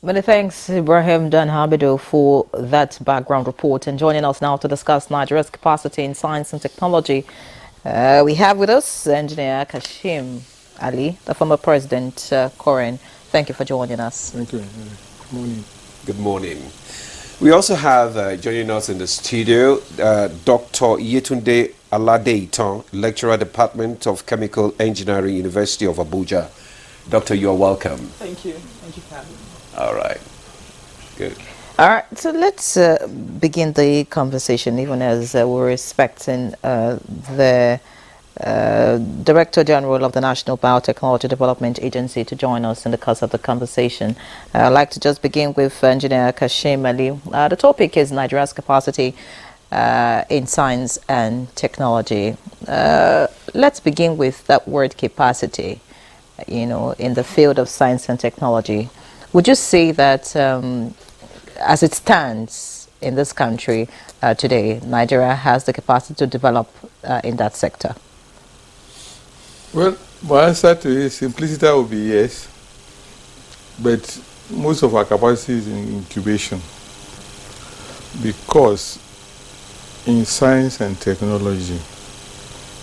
Many thanks, Ibrahim Danhabido, for that background report. And joining us now to discuss Nigeria's capacity in science and technology, we have with us Engineer Kashim Ali, the former President, Koren. Thank you for joining us. Thank you. Good morning. Good morning. We also have joining us in the studio Dr. Yetunde Aladeitan, Lecturer, Department of Chemical Engineering, University of Abuja. Doctor, you are welcome. Thank you. Thank you for having me. All right. Good. All right, so let's begin the conversation, even as we're expecting the Director General of the National Biotechnology Development Agency to join us in the course of the conversation. I'd like to just begin with Engineer Kashim Ali. The topic is Nigeria's capacity in science and technology. Let's begin with that word capacity, in the field of science and technology. Would you say that as it stands in this country today, Nigeria has the capacity to develop in that sector? Well, my answer to it, simplicity would be yes, but most of our capacity is in incubation, because in science and technology,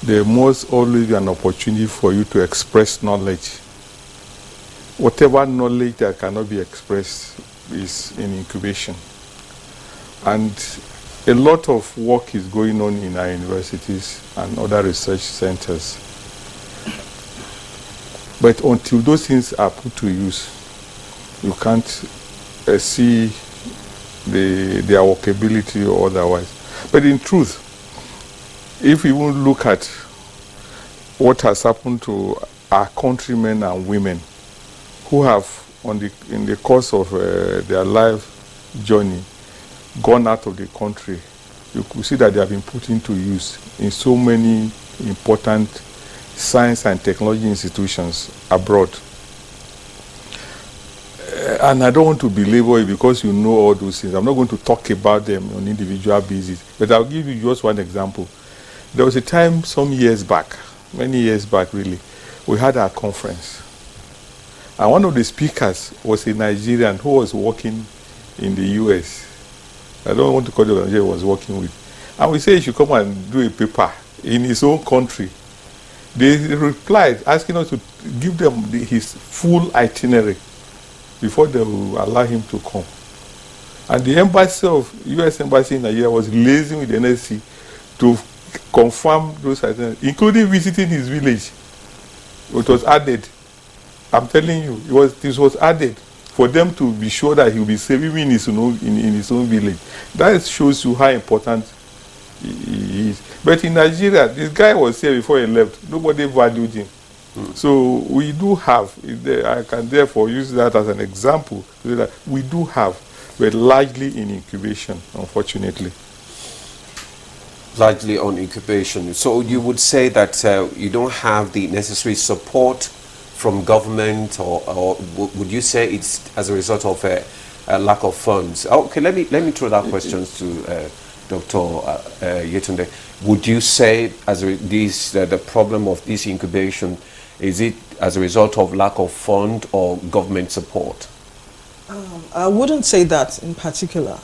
there must always be an opportunity for you to express knowledge. Whatever knowledge that cannot be expressed is in incubation. And a lot of work is going on in our universities and other research centers. But until those things are put to use, you can't see their workability or otherwise. But in truth, if we even look at what has happened to our countrymen and women who have, in the course of their life journey, gone out of the country, you could see that they have been put into use in so many important science and technology institutions abroad. And I don't want to belabor it because you know all those things. I'm not going to talk about them on individual basis, but I'll give you just one example. There was a time some years back, many years back really, we had our conference. And one of the speakers was a Nigerian who was working in the US. I don't want to call it the Nigerian he was working with. And we said he should come and do a paper in his own country. They replied, asking us to give them his full itinerary before they will allow him to come. And the US Embassy in Nigeria was liaising with the NSC to confirm those itineraries, including visiting his village. It was added. I'm telling you, this was added for them to be sure that he will be safe even in his own village. That shows you how important he is. But in Nigeria, this guy was here before he left. Nobody valued him. So we do have, I can therefore use that as an example, that we do have, but largely in incubation, unfortunately. Largely on incubation. So you would say that you don't have the necessary support from government, or would you say it's as a result of a lack of funds? Okay, let me throw that question to Dr. Yetunde. Would you say the problem of this incubation, is it as a result of lack of fund or government support? I wouldn't say that in particular,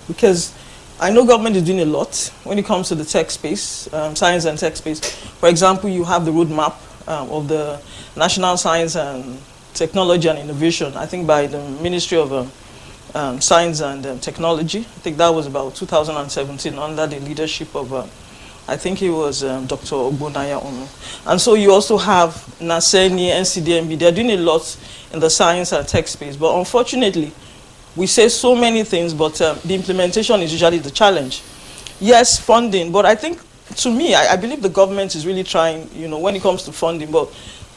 because I know government is doing a lot when it comes to the tech space, science and tech space. For example, you have the roadmap of the National Science and Technology and Innovation, I think by the Ministry of Science and Technology. I think that was about 2017 under the leadership of, I think it was Dr. Ogbonaya Onu. And so you also have NASENI, NCDMB, they're doing a lot in the science and tech space. But unfortunately, we say so many things, but the implementation is usually the challenge. Yes, funding, but I think, to me, I believe the government is really trying, when it comes to funding. But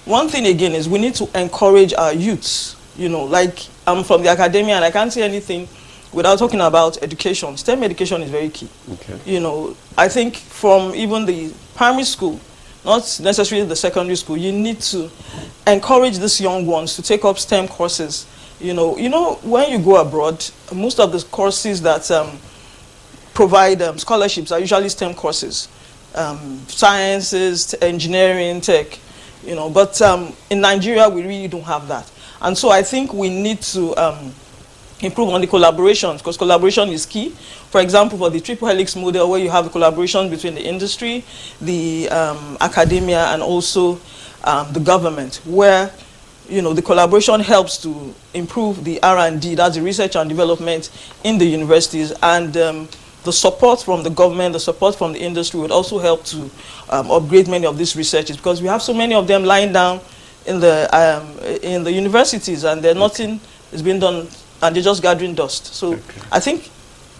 one thing again is we need to encourage our youths. Like I'm from the academia and I can't say anything without talking about education. STEM education is very key. Okay. I think from even the primary school, not necessarily the secondary school, you need to encourage these young ones to take up STEM courses. When you go abroad, most of the courses that provide scholarships are usually STEM courses, sciences, engineering, tech. But in Nigeria, we really don't have that. And so I think we need to improve on the collaborations, because collaboration is key. For example, for the triple helix model, where you have the collaboration between the industry, the academia, and also the government, where the collaboration helps to improve the R&D, that's the research and development in the universities, and the support from the government, the support from the industry would also help to upgrade many of these researchers, because we have so many of them lying down in the universities, and nothing is being done, and they're just gathering dust. So I think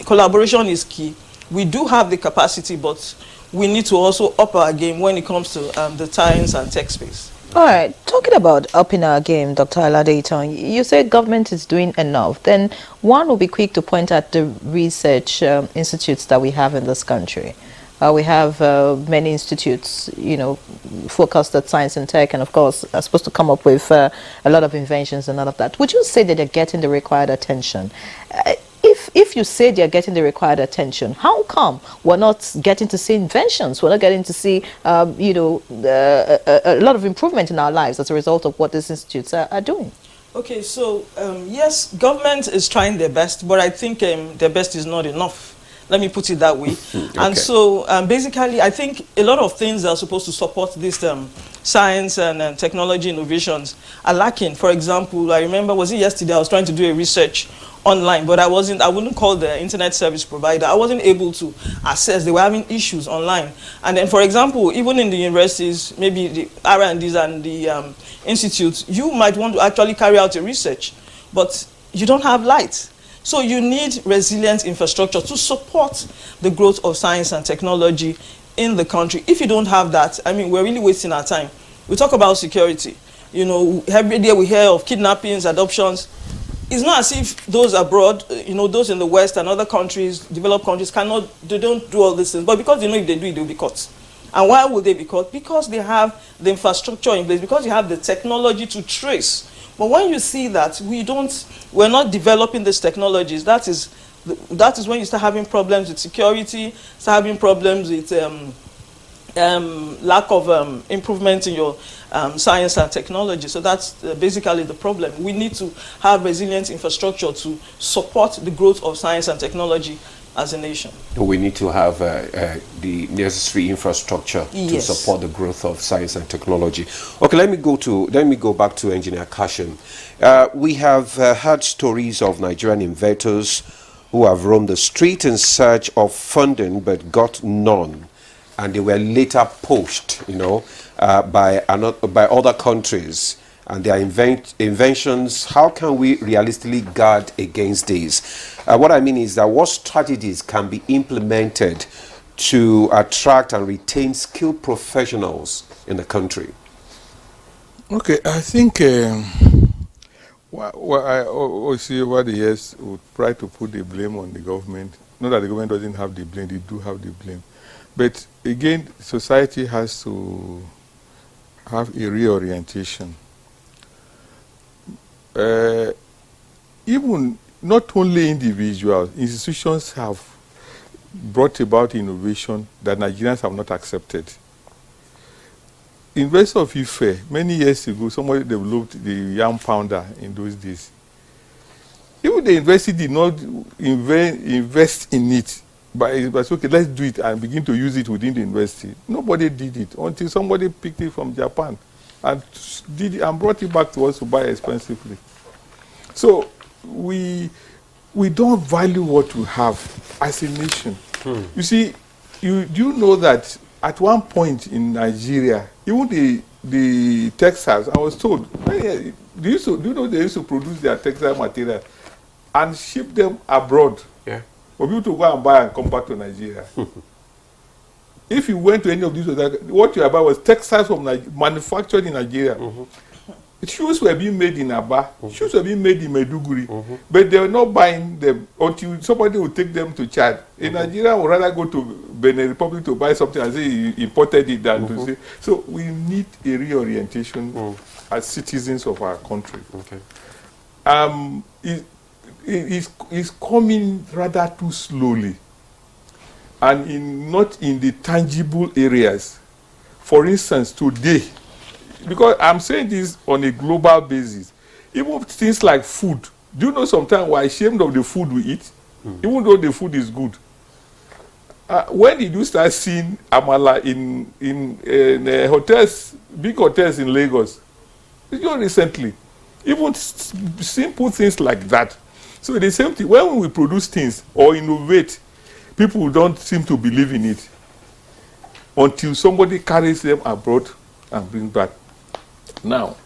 collaboration is key. We do have the capacity, but we need to also up our game when it comes to the science and tech space. All right, talking about upping our game, Dr. Aladeiton, you say government is doing enough. Then one will be quick to point at the research institutes that we have in this country. We have many institutes, focused at science and tech, and of course are supposed to come up with a lot of inventions and all of that. Would you say that they're getting the required attention? If you say they're getting the required attention, how come we're not getting to see inventions? We're not getting to see, a lot of improvement in our lives as a result of what these institutes are doing? Okay, so yes, government is trying their best, but I think their best is not enough. Let me put it that way. Okay. And so basically, I think a lot of things that are supposed to support this science and technology innovations are lacking. For example, I remember, was it yesterday, I was trying to do a research online, but I wouldn't call the internet service provider. I wasn't able to access. They were having issues online. And then, for example, even in the universities, maybe the R&Ds and the institutes, you might want to actually carry out a research, but you don't have light. So you need resilient infrastructure to support the growth of science and technology in the country. If you don't have that, I mean, we're really wasting our time. We talk about security. Every day we hear of kidnappings, adoptions. It's not as if those abroad, those in the West and other countries, developed countries, they don't do all these things. But because if they do it, they'll be caught. And why would they be caught? Because they have the infrastructure in place, because you have the technology to trace. But when you see that we're not developing these technologies, that is when you start having problems with security, start having problems with lack of improvement in your science and technology. So that's basically the problem. We need to have resilient infrastructure to support the growth of science and technology as a nation. We need to have the necessary infrastructure to support the growth of science and technology. Okay, let me go back to Engineer Kashim. We have heard stories of Nigerian inventors who have roamed the street in search of funding but got none, and they were later poached, by other countries. And their inventions, how can we realistically guard against these? What I mean is that what strategies can be implemented to attract and retain skilled professionals in the country? Okay, I think what I see over the years would try to put the blame on the government. Not that the government doesn't have the blame, they do have the blame. But again, society has to have a reorientation. Even not only individuals, institutions have brought about innovation that Nigerians have not accepted. University of Ife, many years ago, somebody developed the yam pounder in those days. Even the university did not invest in it, but it was okay, let's do it and begin to use it within the university. Nobody did it until somebody picked it from Japan and did it and brought it back to us to buy expensively. So we don't value what we have as a nation. You see, do you know that at one point in Nigeria, even the textiles, I was told, do you know they used to produce their textile material and ship them abroad for people to go and buy and come back to Nigeria? If you went to any of these, what you buy was textiles from manufactured in Nigeria. Shoes were being made in Aba, shoes were being made in Maiduguri, but they were not buying them until somebody would take them to Chad. In Nigeria, would rather go to Benin Republic to buy something and say he imported it than to say. So we need a reorientation as citizens of our country. It's coming rather too slowly, and not in the tangible areas. For instance, today, because I'm saying this on a global basis, Even things like food. Do you know sometimes we're ashamed of the food we eat, even though the food is good? When did you start seeing amala in hotels, big hotels in Lagos? It's just recently. Even simple things like that. So the same thing, when we produce things or innovate, people don't seem to believe in it until somebody carries them abroad and brings back. Now,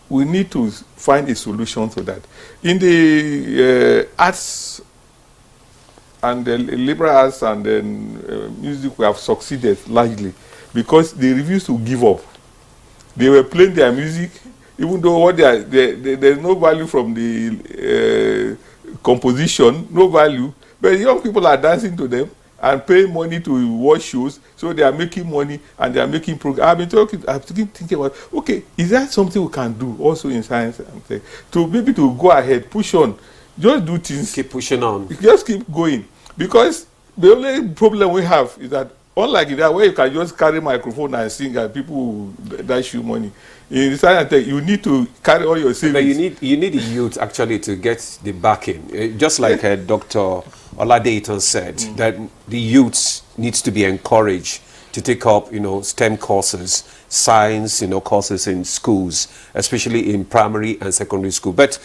we need to find a solution to that. In the arts and the liberal arts and then music, we have succeeded largely because they refuse to give up. They were playing their music, even though what there's no value from the composition, no value, but young people are dancing to them and paying money to watch shows, so they are making money and they are making progress. I've been thinking about, okay, is that something we can do also in science and tech, to maybe to go ahead, push on, just do things, Keep pushing on. just keep going, because the only problem we have is that unlike that where you can just carry microphone and sing and people will dash you money, in science and tech you need to carry all your savings. But you need the youth actually to get the backing, just like Dr. Oladeyton said, that the youths needs to be encouraged to take up, STEM courses, science, courses in schools, especially in primary and secondary school. But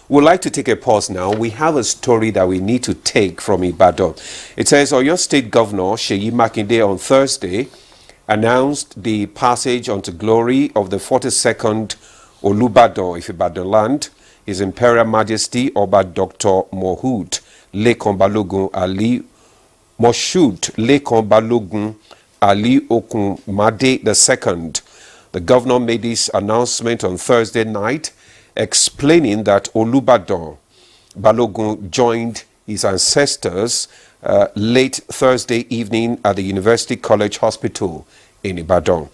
we'd like to take a pause now. We have a story that we need to take from Ibadan. It says, Oyo State Governor Seyi Makinde on Thursday announced the passage onto glory of the 42nd Olubadan of Ibadan land, His Imperial Majesty Oba Dr. Mohud Lekan Balogun Ali Moshood Lekan Balogun Ali Okunmade II. The governor made this announcement on Thursday night, explaining that Olubadan Balogun joined his ancestors late Thursday evening at the University College Hospital in Ibadan.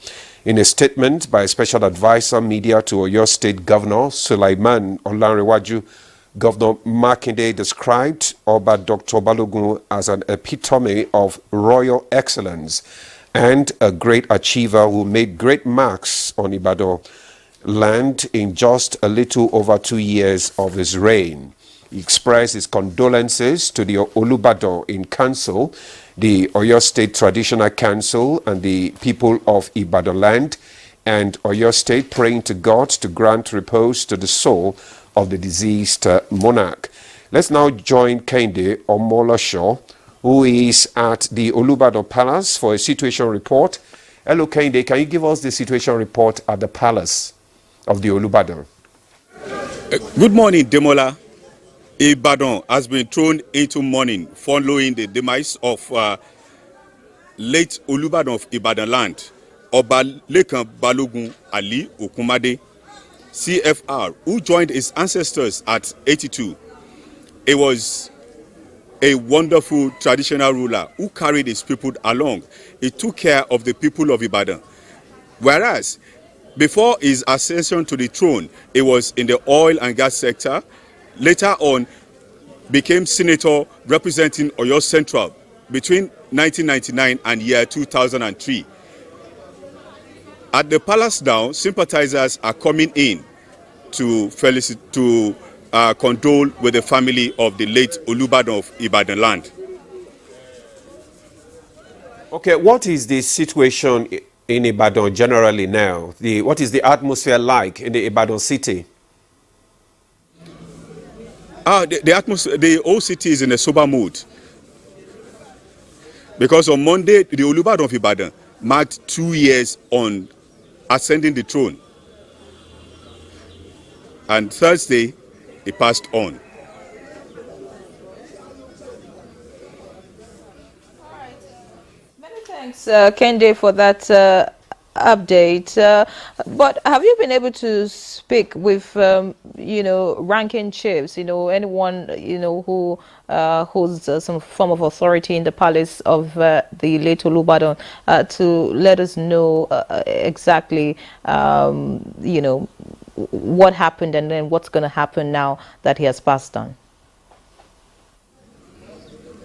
In a statement by Special Advisor Media to Oyo State Governor Sulaiman Olanrewaju, Governor Makinde described Oba Dr. Balogun as an epitome of royal excellence and a great achiever who made great marks on Ibadan land in just a little over 2 years of his reign. He expressed his condolences to the Olubadan in Council, the Oyo State Traditional Council, and the people of Ibadan land, and Oyo State, praying to God to grant repose to the soul of the deceased monarch. Let's now join Kende Omolosho, who is at the Olubadan Palace, for a situation report. Hello, Kende. Can you give us the situation report at the palace of the Olubadan? Good morning, Demola. Ibadan has been thrown into mourning following the demise of late Olubadan of Ibadan land, Oba Lekan Balogun Ali Okunmade, CFR, who joined his ancestors at 82. He was a wonderful traditional ruler who carried his people along. He took care of the people of Ibadan. Whereas, before his ascension to the throne, he was in the oil and gas sector. Later on, became senator representing Oyo Central between 1999 and year 2003. At the palace now, sympathizers are coming in to condole with the family of the late Olubadan of Ibadan land. Okay, what is the situation in Ibadan generally now? What is the atmosphere like in the Ibadan city? The atmosphere, the whole city is in a sober mood. Because on Monday, the Olubadan of Ibadan marked 2 years on ascending the throne. And Thursday, he passed on. Many thanks, Kende, for that update. But have you been able to speak with, ranking chiefs, anyone, who holds some form of authority in the palace of the late Olubadan, to let us know exactly, what happened and then what's going to happen now that he has passed on?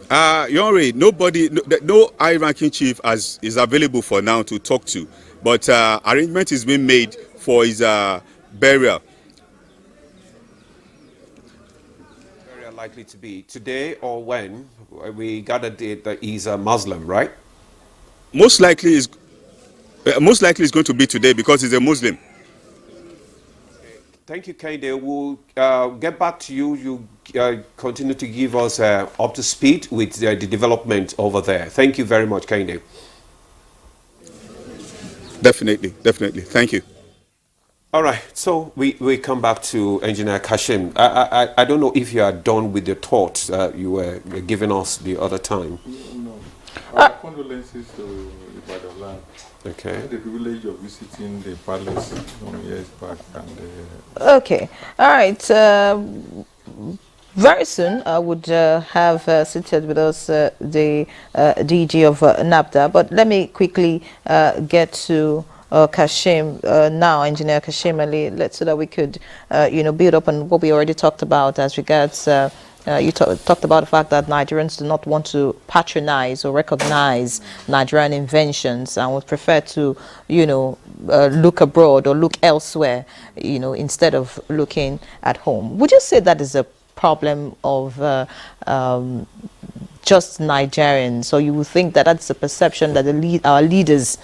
Yonre, no high-ranking chief is available for now to talk to, but arrangement is being made for his burial. that likely to be? Today or when? We gathered that he's a Muslim, right? Most likely is going to be today because he's a Muslim. Thank you, Kende. We'll get back to you. You continue to give us up to speed with the development over there. Thank you very much, Kende. Definitely. Thank you. All right, so we come back to Engineer Kashim. I don't know if you are done with the thoughts you were giving us the other time. No. Our condolences to Ibadan land. Okay. I had the privilege of visiting the palace some years back. And, Okay. All right. Very soon, I would have seated with us the DG of NAPDA. But let me quickly get to Kashim now, Engineer Kashim Ali, so that we could, build up on what we already talked about as regards. You talked about the fact that Nigerians do not want to patronize or recognize Nigerian inventions and would prefer to, look abroad or look elsewhere, instead of looking at home. Would you say that is a problem of just Nigerians, or you would think that that's the perception that our leaders,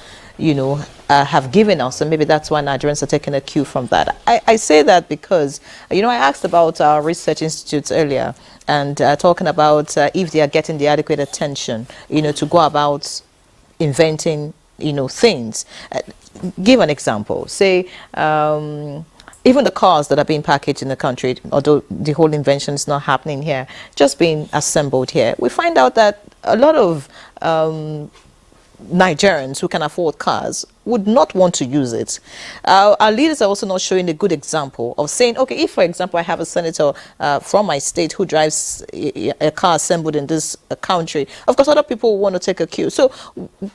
have given us, and maybe that's why Nigerians are taking a cue from that? I say that because, I asked about our research institutes earlier, and talking about if they are getting the adequate attention, to go about inventing, things. Give an example. Say, even the cars that are being packaged in the country, although the whole invention is not happening here, just being assembled here, we find out that a lot of Nigerians who can afford cars would not want to use it. Our leaders are also not showing a good example of saying, okay, if, for example, I have a senator from my state who drives a car assembled in this country, of course, other people want to take a cue. So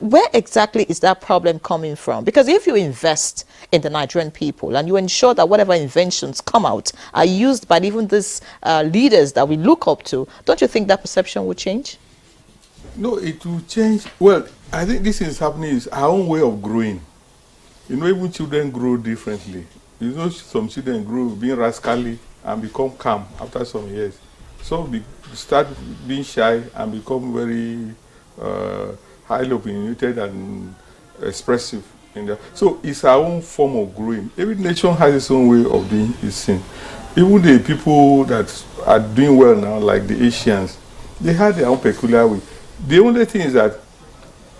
where exactly is that problem coming from? Because if you invest in the Nigerian people and you ensure that whatever inventions come out are used by even these leaders that we look up to, don't you think that perception will change? No, it will change. Well, I think this is happening is our own way of growing. Even children grow differently. Some children grow being rascally and become calm after some years. Some start being shy and become very highly opinionated and expressive. So it's our own form of growing. Every nation has its own way of doing its thing. Even the people that are doing well now, like the Asians, they had their own peculiar way. The only thing is that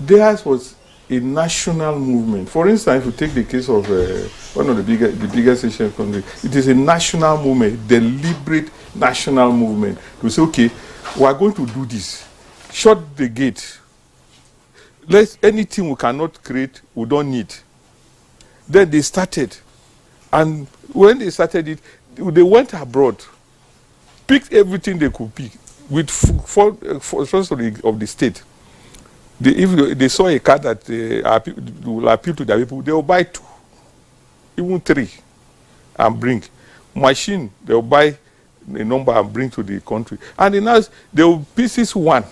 theirs was a national movement. For instance, if you take the case of one of the biggest Asian countries, it is a national movement, deliberate national movement to say, okay, we are going to do this. Shut the gate. Anything we cannot create, we don't need. Then they started. And when they started it, they went abroad, picked everything they could pick with first of the state. If they saw a car that will appeal to their people, they will buy 2, even 3, and bring. Machine, they will buy a number and bring to the country. And in us, they will pieces one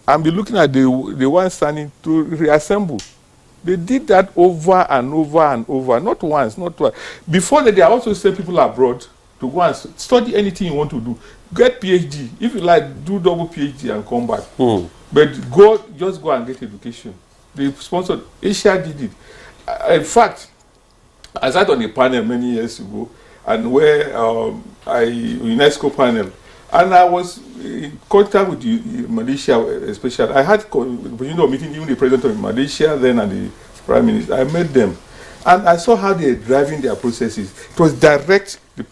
and be looking at the one standing to reassemble. They did that over and over and over, not once, not twice. Before that, they also send people abroad to go and study anything you want to do. Get PhD. If you like, do double PhD and come back. But just go and get education. They sponsored. Asia did it. In fact, I sat on a panel many years ago, and where UNESCO panel, and I was in contact with Malaysia, especially. I had meeting even the president of Malaysia then and the prime minister. I met them, and I saw how they're driving their processes. It was direct. The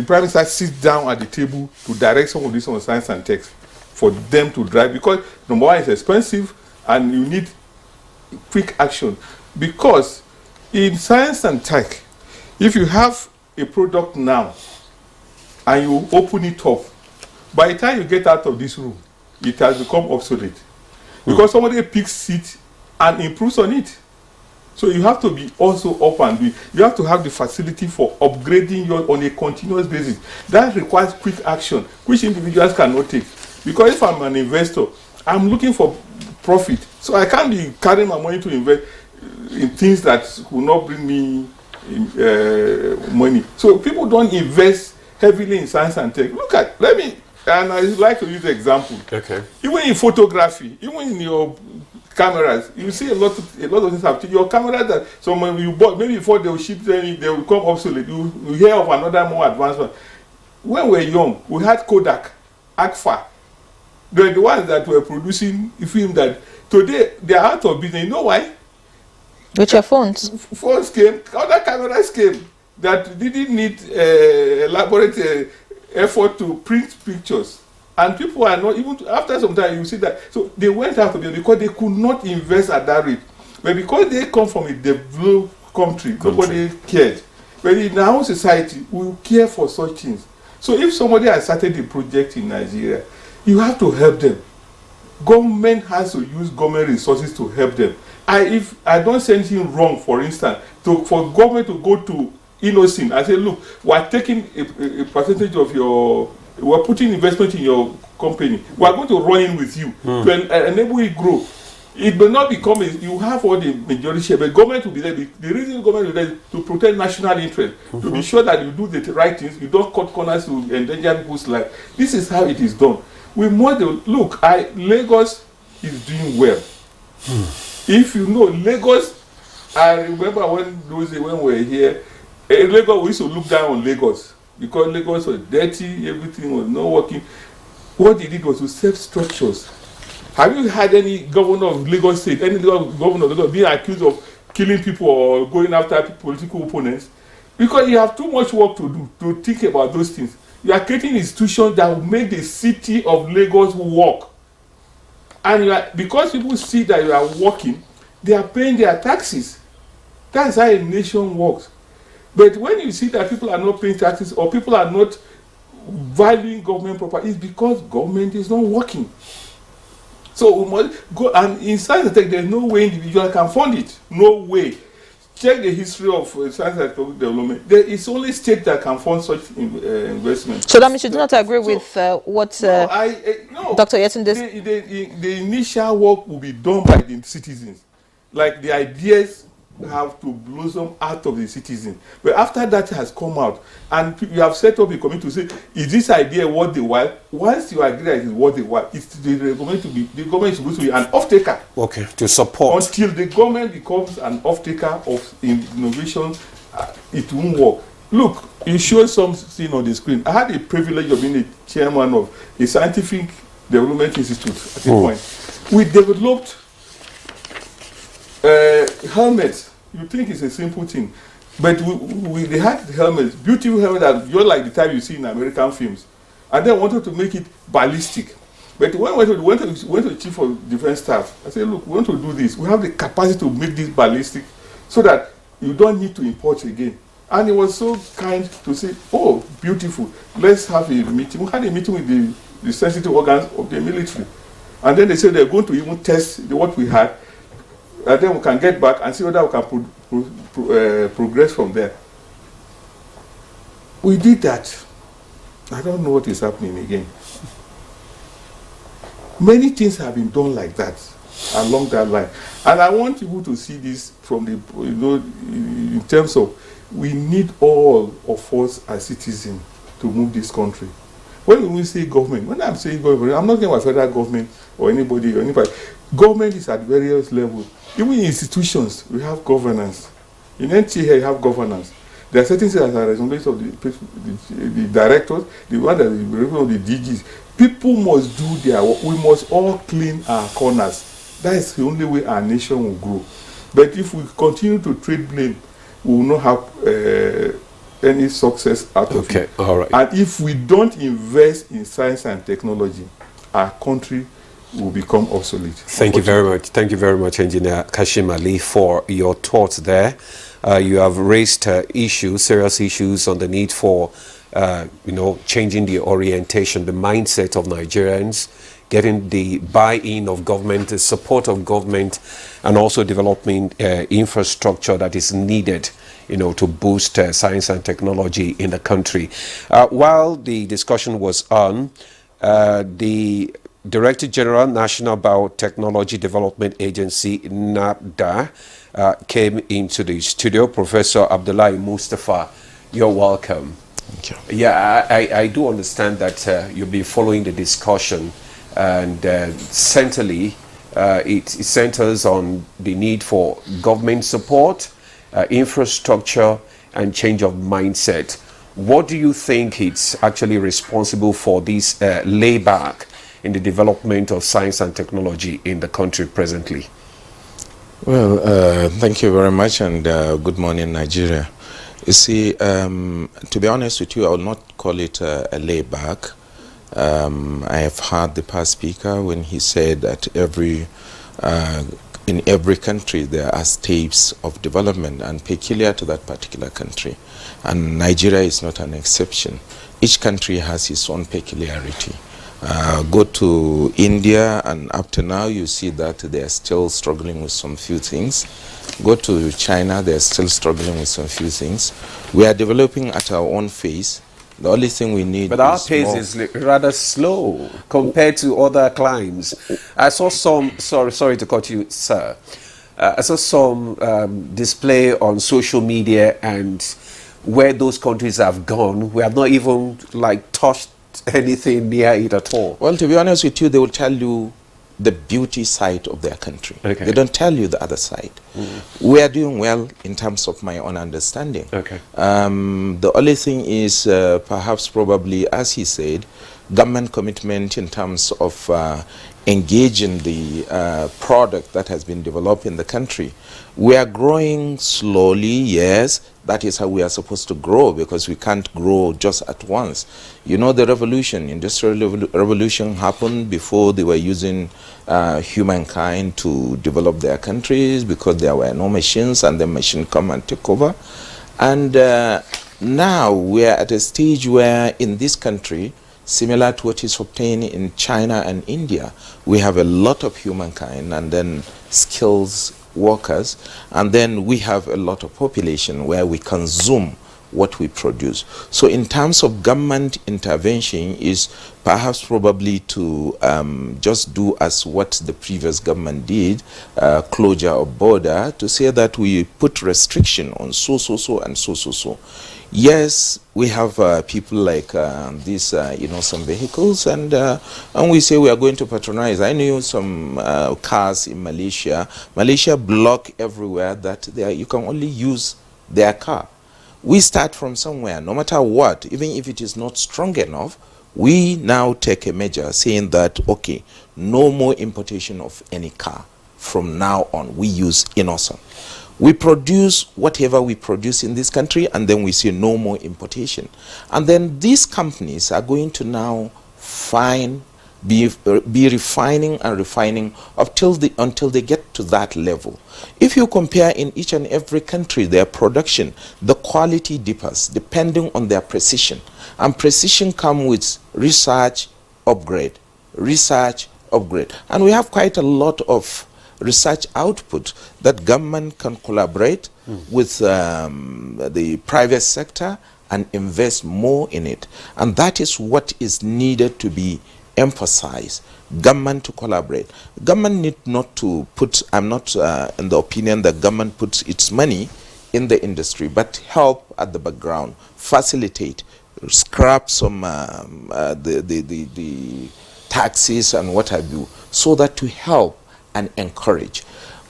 prime minister sits down at the table to direct some of this on science and tech for them to drive, because number one, it's expensive and you need quick action. Because in science and tech, if you have a product now and you open it up, by the time you get out of this room, it has become obsolete. Because somebody picks it and improves on it. So you have to be also up and doing. You have to have the facility for upgrading on a continuous basis. That requires quick action, which individuals cannot take. Because if I'm an investor, I'm looking for profit. So I can't be carrying my money to invest in things that will not bring me money. So people don't invest heavily in science and tech. Look at, and I like to use the example. Okay. Even in photography, even in your cameras, you see a lot of things have changed. Your camera that someone you bought, maybe before they will ship them, they will become obsolete. You hear of another more advanced one. When we were young, we had Kodak, Agfa. They were the ones that were producing film that today they are out of business. You know why? With your phones. Phones came, other cameras came that didn't need elaborate effort to print pictures. And people are not, even after some time, you see that. So they went out of it because they could not invest at that rate. But because they come from a developed country. Nobody cared. But in our own society, we care for such things. So if somebody has started a project in Nigeria, you have to help them. Government has to use government resources to help them. If I don't say anything wrong, for instance, for government to go to Innocent and say, look, we're taking a percentage of your, we're putting investment in your company, we're going to run in with you to enable it grow. It will not become, you have all the majority share, but government will be there. The reason government will be there is to protect national interest, to be sure that you do the right things, you don't cut corners to endanger people's life. This is how it is done. We model, look, Lagos is doing well. If you know, Lagos, I remember when we were here, Lagos, we used to look down on Lagos because Lagos was dirty, everything was not working. What they did was to set structures. Have you had any governor of Lagos State, any governor of Lagos being accused of killing people or going after political opponents? Because you have too much work to do to think about those things. You are creating institutions that will make the city of Lagos work. And because people see that you are working, they are paying their taxes. That's how a nation works. But when you see that people are not paying taxes or people are not valuing government property, it's because government is not working. So we must go, and in science and tech, there's no way individual can fund it. No way. Check the history of science and technology development. There is only state that can fund such investment. So that means you do not agree with what no, Dr. Yetunde. The initial work will be done by the citizens. Like the ideas have to blossom out of the citizens. But after that has come out, and you have set up a committee to say, is this idea worth the while? Once you agree that it is worth the while, the government is supposed to be an off-taker. Okay, to support. Until the government becomes an off-taker of innovation, it won't work. Look, you showed something on the screen. I had the privilege of being the chairman of a scientific development institute at a point. We developed helmets. You think it's a simple thing, but they had helmets, beautiful helmets that you're like the type you see in American films, and then wanted to make it ballistic. But when we went to the chief of defense staff, I said, look, we want to do this. We have the capacity to make this ballistic so that you don't need to import again. And he was so kind to say, oh, beautiful, let's have a meeting. We had a meeting with the sensitive organs of the military. And then they said they're going to even test what we had. And then we can get back and see whether we can progress from there. We did that. I don't know what is happening again. Many things have been done like that, along that line. And I want people to see this from the, in terms of, we need all of us as citizens to move this country. When we say government, when I'm saying government, I'm not talking about federal government or anybody. Government is at various levels. Even in institutions, we have governance. In NTA, you have governance. There are certain things that are responsibility of the directors, the one that is responsible of the DGs. People must do their work. We must all clean our corners. That is the only way our nation will grow. But if we continue to trade blame, we will not have any success out of it. Okay, all right. And if we don't invest in science and technology, our country will become obsolete. Thank you very much. Thank you very much, Engineer Kashim Ali, for your thoughts there. You have raised serious issues on the need for, changing the orientation, the mindset of Nigerians, getting the buy-in of government, the support of government, and also developing infrastructure that is needed, to boost science and technology in the country. While the discussion was on, the Director General, National Biotechnology Development Agency, NABDA, came into the studio. Professor Abdullahi Mustafa, you're welcome. Thank you. Yeah, I do understand that you'll be following the discussion, and centrally it centers on the need for government support, infrastructure, and change of mindset. What do you think it's actually responsible for this layback in the development of science and technology in the country presently? Well, thank you very much, and good morning, Nigeria. You see, to be honest with you, I will not call it a layback. I have heard the past speaker when he said that in every country there are stages of development and peculiar to that particular country. And Nigeria is not an exception. Each country has its own peculiarity. Go to India, and up to now you see that they are still struggling with some few things. Go to China, they are still struggling with some few things. We are developing at our own pace. The only thing we need But our pace is rather slow compared to other climes. I saw some, sorry to cut you, sir. I saw some display on social media, and where those countries have gone, we have not even like touched anything near it at all. Well, to be honest with you, they will tell you the beauty side of their country. Okay. They don't tell you the other side. We are doing well in terms of my own understanding. Okay. The only thing is perhaps probably, as he said, government commitment in terms of engaging the product that has been developed in the country. We are growing slowly, yes. That is how we are supposed to grow, because we can't grow just at once. You know, the industrial revolution happened before they were using humankind to develop their countries, because there were no machines, and the machine come and take over. And now we are at a stage where in this country, similar to what is obtained in China and India, we have a lot of humankind and then skills workers, and then we have a lot of population where we consume what we produce. So in terms of government intervention is perhaps probably to just do as what the previous government did, closure of border, to say that we put restriction on so and so. Yes, we have people like these, some vehicles, and we say we are going to patronize. I knew some cars in Malaysia. Malaysia block everywhere that you can only use their car. We start from somewhere, no matter what, even if it is not strong enough, we now take a measure saying that, okay, no more importation of any car. From now on, we use innocent. We produce whatever we produce in this country, and then we say no more importation. And then these companies are going to now be refining and refining until they get to that level. If you compare in each and every country their production, the quality differs depending on their precision. And precision comes with research, upgrade. And we have quite a lot of research output that government can collaborate with the private sector and invest more in it. And that is what is needed to be emphasized. Government to collaborate. Government need not to put, I'm not in the opinion that government puts its money in the industry, but help at the background, facilitate, scrap some the taxes and what have you, so that to help and encourage.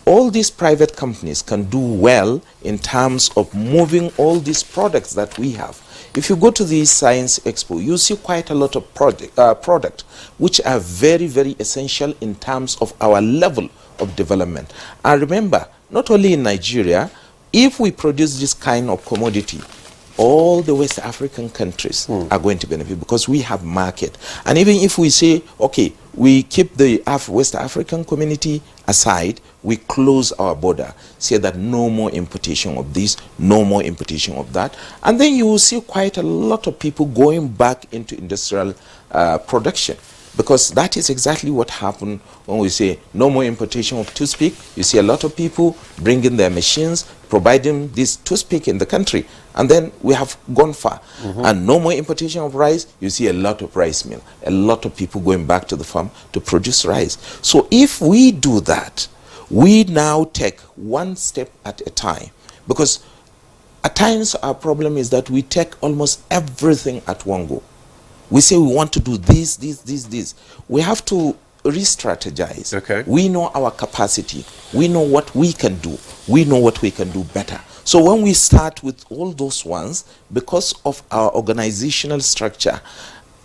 All these private companies can do well in terms of moving all these products that we have. If you go to the Science Expo, you see quite a lot of product which are very, very essential in terms of our level of development. And remember, not only in Nigeria, if we produce this kind of commodity, all the West African countries are going to benefit, because we have market. And even if we say, okay, we keep the West African community aside, we close our border, say that no more importation of this, no more importation of that, and then you will see quite a lot of people going back into industrial production. Because that is exactly what happened when we say no more importation of toothpick. You see a lot of people bringing their machines, providing this toothpick in the country. And then we have gone far. And no more importation of rice. You see a lot of rice mill. A lot of people going back to the farm to produce rice. So if we do that, we now take one step at a time. Because At times, our problem is that we take almost everything at one go. We say we want to do this, this, this, this. We have to re-strategize. Okay. We know our capacity. We know what we can do. We know what we can do better. So when we start with all those ones, because of our organizational structure,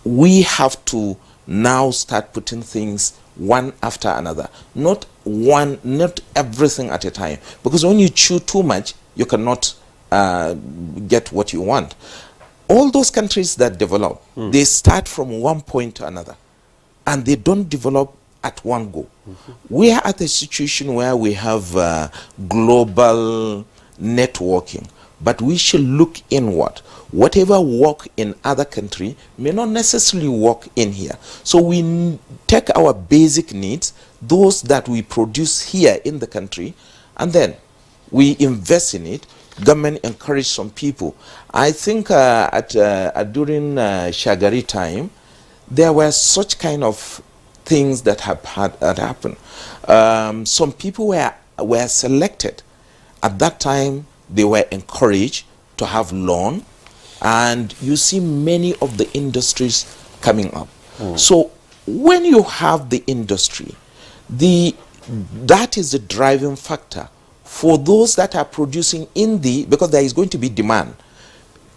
we have to now start putting things one after another. Not everything at a time. Because when you chew too much, you cannot get what you want. All those countries that develop, they start from one point to another, and they don't develop at one go. We are at a situation where we have global networking, but we should look inward. Whatever work in other country may not necessarily work in here. So we take our basic needs, those that we produce here in the country, and then we invest in it. Government encourage some people. I think during Shagari time, there were such kind of things that had happened. Some people were selected. At that time, they were encouraged to have loan, and you see many of the industries coming up. So when you have the industry, that is the driving factor for those that are producing because there is going to be demand.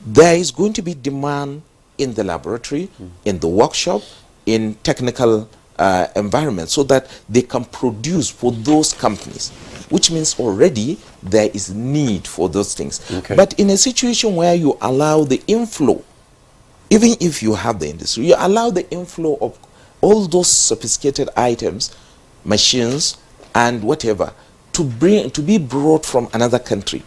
There is going to be demand in the laboratory, in the workshop, in technical environment, so that they can produce for those companies, which means already there is need for those things. Okay. But in a situation where you allow the inflow, even if you have the industry, you allow the inflow of all those sophisticated items, machines, and whatever, to be brought from another country.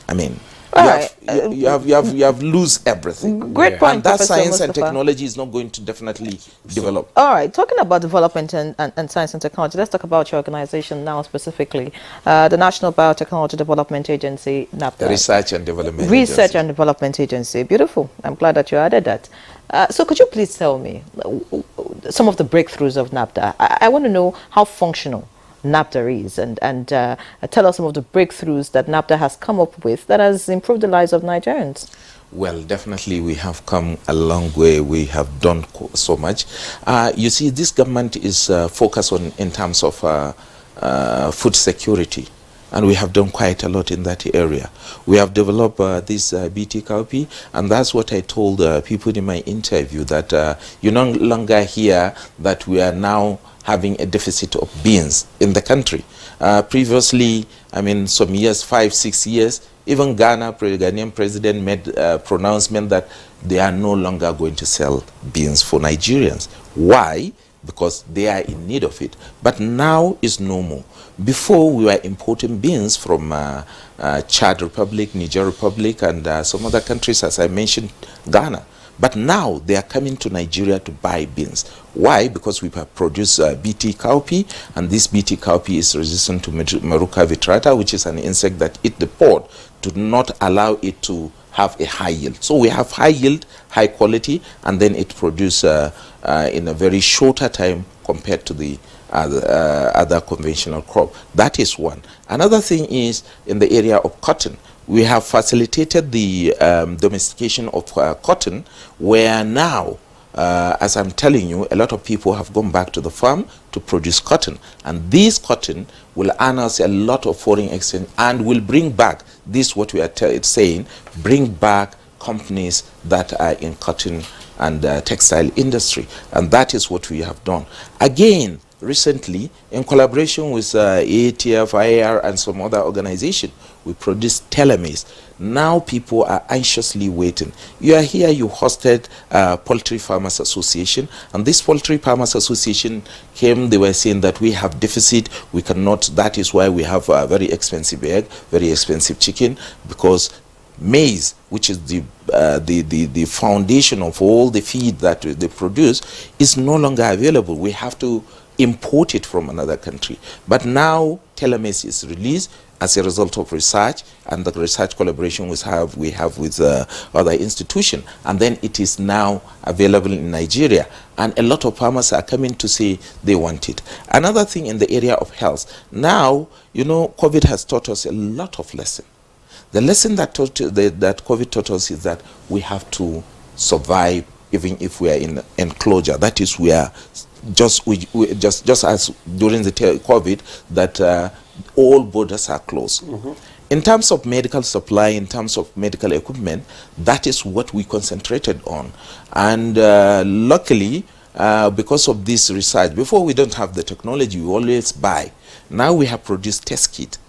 I mean, you have lose everything. Great point, And that Professor science and Mustafa. technology is not going to definitely develop. All right, talking about development and science and technology, let's talk about your organization now specifically, the National Biotechnology Development Agency, NAPDA. Research and Development Research Agency. and Development Agency. Beautiful. I'm glad that you added that. So could you please tell me some of the breakthroughs of NAPDA? I want to know how functional NAPDA is, and tell us some of the breakthroughs that NAPDA has come up with that has improved the lives of Nigerians. Well, definitely we have come a long way. We have done so much. You see, this government is focused on in terms of food security, and we have done quite a lot in that area. We have developed this BT cowpea, and that's what I told people in my interview, that you no longer hear that we are now having a deficit of beans in the country. Previously, I mean, some years, 5-6 years, even Ghanaian president made a pronouncement that they are no longer going to sell beans for Nigerians. Why? Because they are in need of it. But now is no more. Before, we were importing beans from Chad Republic, Niger Republic, and some other countries, as I mentioned, Ghana. But now they are coming to Nigeria to buy beans. Why? Because we have produced BT cowpea, and this BT cowpea is resistant to Maruca vitrata, which is an insect that eats the pod, to not allow it to have a high yield. So we have high yield, high quality, and then it produces in a very shorter time compared to the other conventional crop. That is one. Another thing is in the area of cotton. We have facilitated the domestication of cotton, where now, as I'm telling you, a lot of people have gone back to the farm to produce cotton. And this cotton will earn us a lot of foreign exchange and will bring back, this what we are saying, bring back companies that are in cotton and textile industry. And that is what we have done. Again, recently, in collaboration with AATF, IAR, and some other organization, we produced telomeres. Now people are anxiously waiting. You are here, you hosted Poultry Farmers Association, and this Poultry Farmers Association came, they were saying that we have deficit, we cannot, that is why we have a very expensive egg, very expensive chicken, because maize, which is the foundation of all the feed that they produce, is no longer available. We have to import it from another country. But now telomeres is released as a result of research, and the research collaboration we have with other institutions, and then it is now available in Nigeria, and a lot of farmers are coming to say they want it. Another thing in the area of health, now, you know, COVID has taught us a lot of lessons. The lesson that that COVID taught us is that we have to survive even if we are in enclosure. That is, we are just as during the COVID that all borders are closed. In terms of medical supply, in terms of medical equipment, that is what we concentrated on. And luckily, because of this research, before we don't have the technology, we always buy. Now we have produced test kit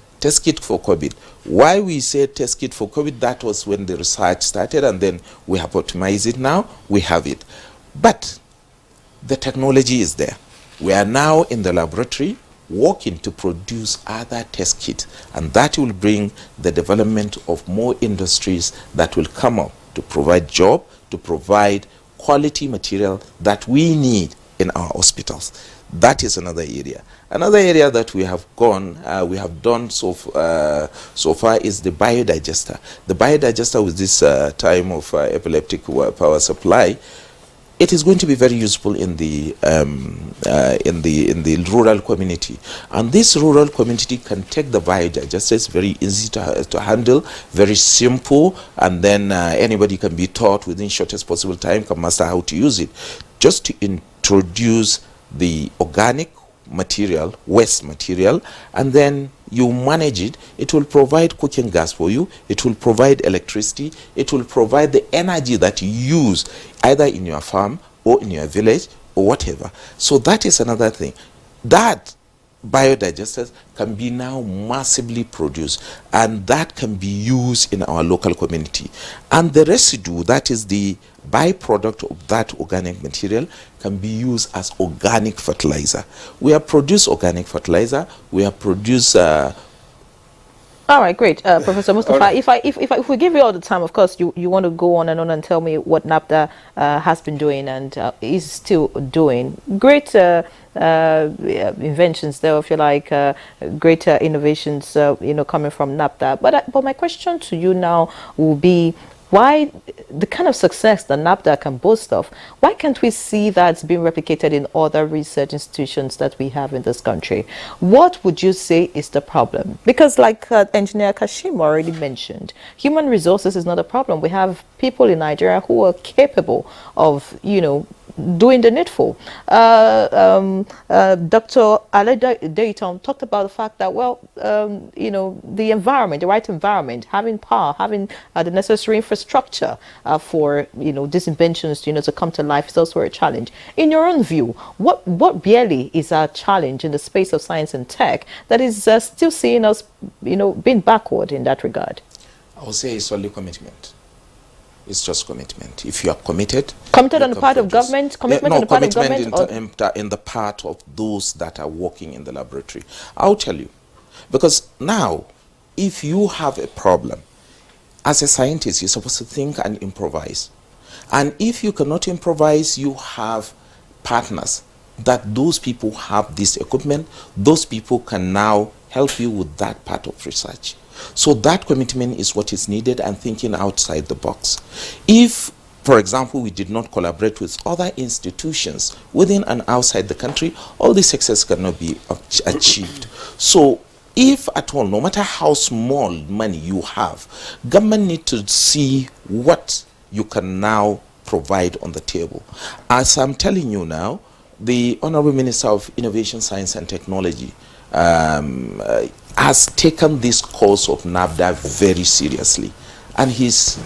for COVID. Why we say test kit for COVID, that was when the research started, and then we have optimized it. Now we have it. But the technology is there. We are now in the laboratory working to produce other test kits, and that will bring the development of more industries that will come up to provide job, to provide quality material that we need in our hospitals. That is another area. Another area that we have done so far is the biodigester. The biodigester, with this time of epileptic power supply, it is going to be very useful in the rural community, and this rural community can take the biodigester. It's very easy to handle, very simple, and then anybody can be taught within shortest possible time, can master how to use it. Just to introduce the organic material, waste material, and then you manage it. It will provide cooking gas for you, it will provide electricity, it will provide the energy that you use either in your farm or in your village or whatever. So that is another thing. That biodigesters can be now massively produced, and that can be used in our local community. And the residue, that is the byproduct of that organic material, can be used as organic fertilizer. We have produced organic fertilizer, we have produced all right, great. Professor Mustafa, right. If we give you all the time, of course, you want to go on and tell me what NAPDA has been doing and is still doing. Great inventions there, if you like, greater innovations, coming from NAPDA. But my question to you now will be, why the kind of success that NAPDA can boast of, why can't we see that being replicated in other research institutions that we have in this country? What would you say is the problem? Because like Engineer Kashim already mentioned, human resources is not a problem. We have people in Nigeria who are capable of, doing the needful. Dr. Ale Dayton talked about the fact that, the environment, the right environment, having power, having the necessary infrastructure for, these inventions, to come to life is also a challenge. In your own view, what really is our challenge in the space of science and tech that is still seeing us, being backward in that regard? I would say it's only commitment. It's just commitment. If you are committed on the part of government, commitment on the part of government, in the part of those that are working in the laboratory. I'll tell you, because now, if you have a problem, as a scientist, you're supposed to think and improvise. And if you cannot improvise, you have partners that those people have this equipment. Those people can now help you with that part of research. So that commitment is what is needed, and thinking outside the box. If, for example, we did not collaborate with other institutions within and outside the country, all this success cannot be achieved. So if at all, no matter how small money you have, government need to see what you can now provide on the table. As I'm telling you now, the Honorable Minister of Innovation, Science and Technology has taken this course of NAPDA very seriously, and he's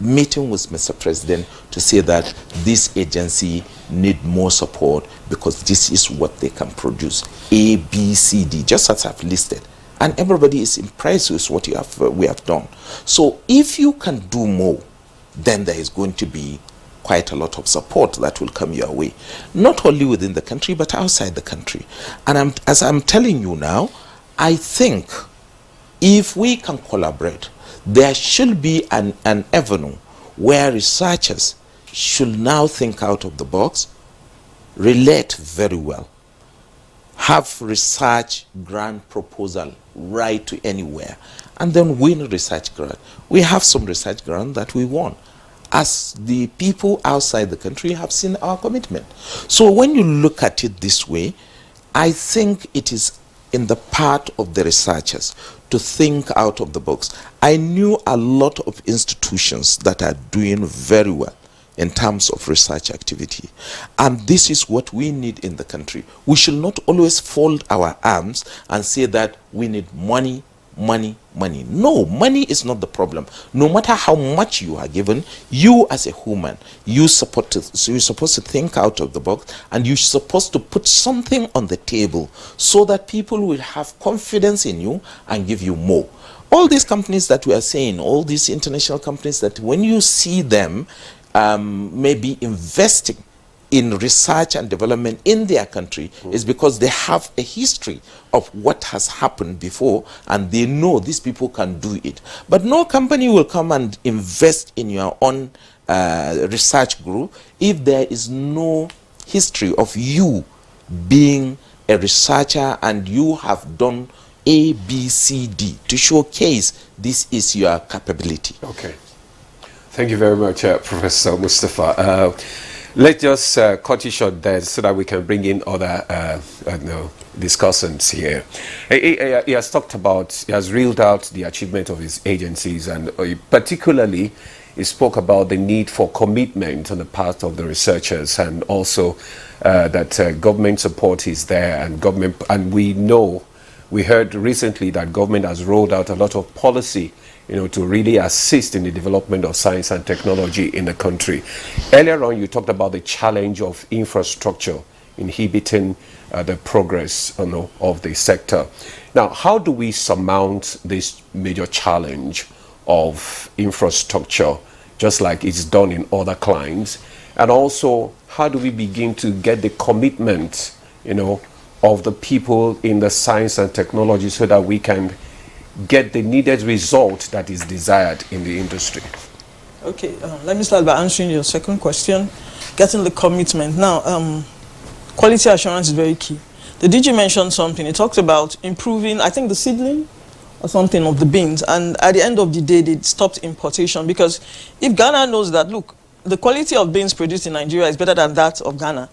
meeting with Mr. President to say that this agency need more support because this is what they can produce, A, B, C, D, just as I've listed, and everybody is impressed with what we have done. So if you can do more, then there is going to be quite a lot of support that will come your way, not only within the country but outside the country. And as I'm telling you now, I think if we can collaborate, there should be an avenue where researchers should now think out of the box, relate very well, have research grant proposal right to anywhere, and then win research grant. We have some research grant that we won, as the people outside the country have seen our commitment. So when you look at it this way, I think it is in the part of the researchers to think out of the box. I knew a lot of institutions that are doing very well in terms of research activity. And this is what we need in the country. We should not always fold our arms and say that we need money, money, money. No, money is not the problem. No matter how much you are given, you as a human, you're supposed to think out of the box, and you're supposed to put something on the table so that people will have confidence in you and give you more. All these companies that we are saying, all these international companies, that when you see them maybe investing in research and development in their country, is because they have a history of what has happened before, and they know these people can do it. But no company will come and invest in your own research group if there is no history of you being a researcher and you have done A, B, C, D to showcase this is your capability. Okay. Thank you very much, Professor Mustafa. Let's just cut it short there so that we can bring in other discussants here. He has talked about, he has reeled out the achievement of his agencies, and particularly he spoke about the need for commitment on the part of the researchers, and also that government support is there, and we heard recently that government has rolled out a lot of policy, to really assist in the development of science and technology in the country. Earlier on, you talked about the challenge of infrastructure inhibiting the progress of the sector. Now, how do we surmount this major challenge of infrastructure, just like it's done in other climes? And also, how do we begin to get the commitment, of the people in the science and technology so that we can get the needed result that is desired in the industry? Okay, let me start by answering your second question, getting the commitment. Now, quality assurance is very key. The DG mentioned something. He talked about improving, I think, the seedling or something of the beans, and at the end of the day, they stopped importation, because if Ghana knows that, look, the quality of beans produced in Nigeria is better than that of Ghana,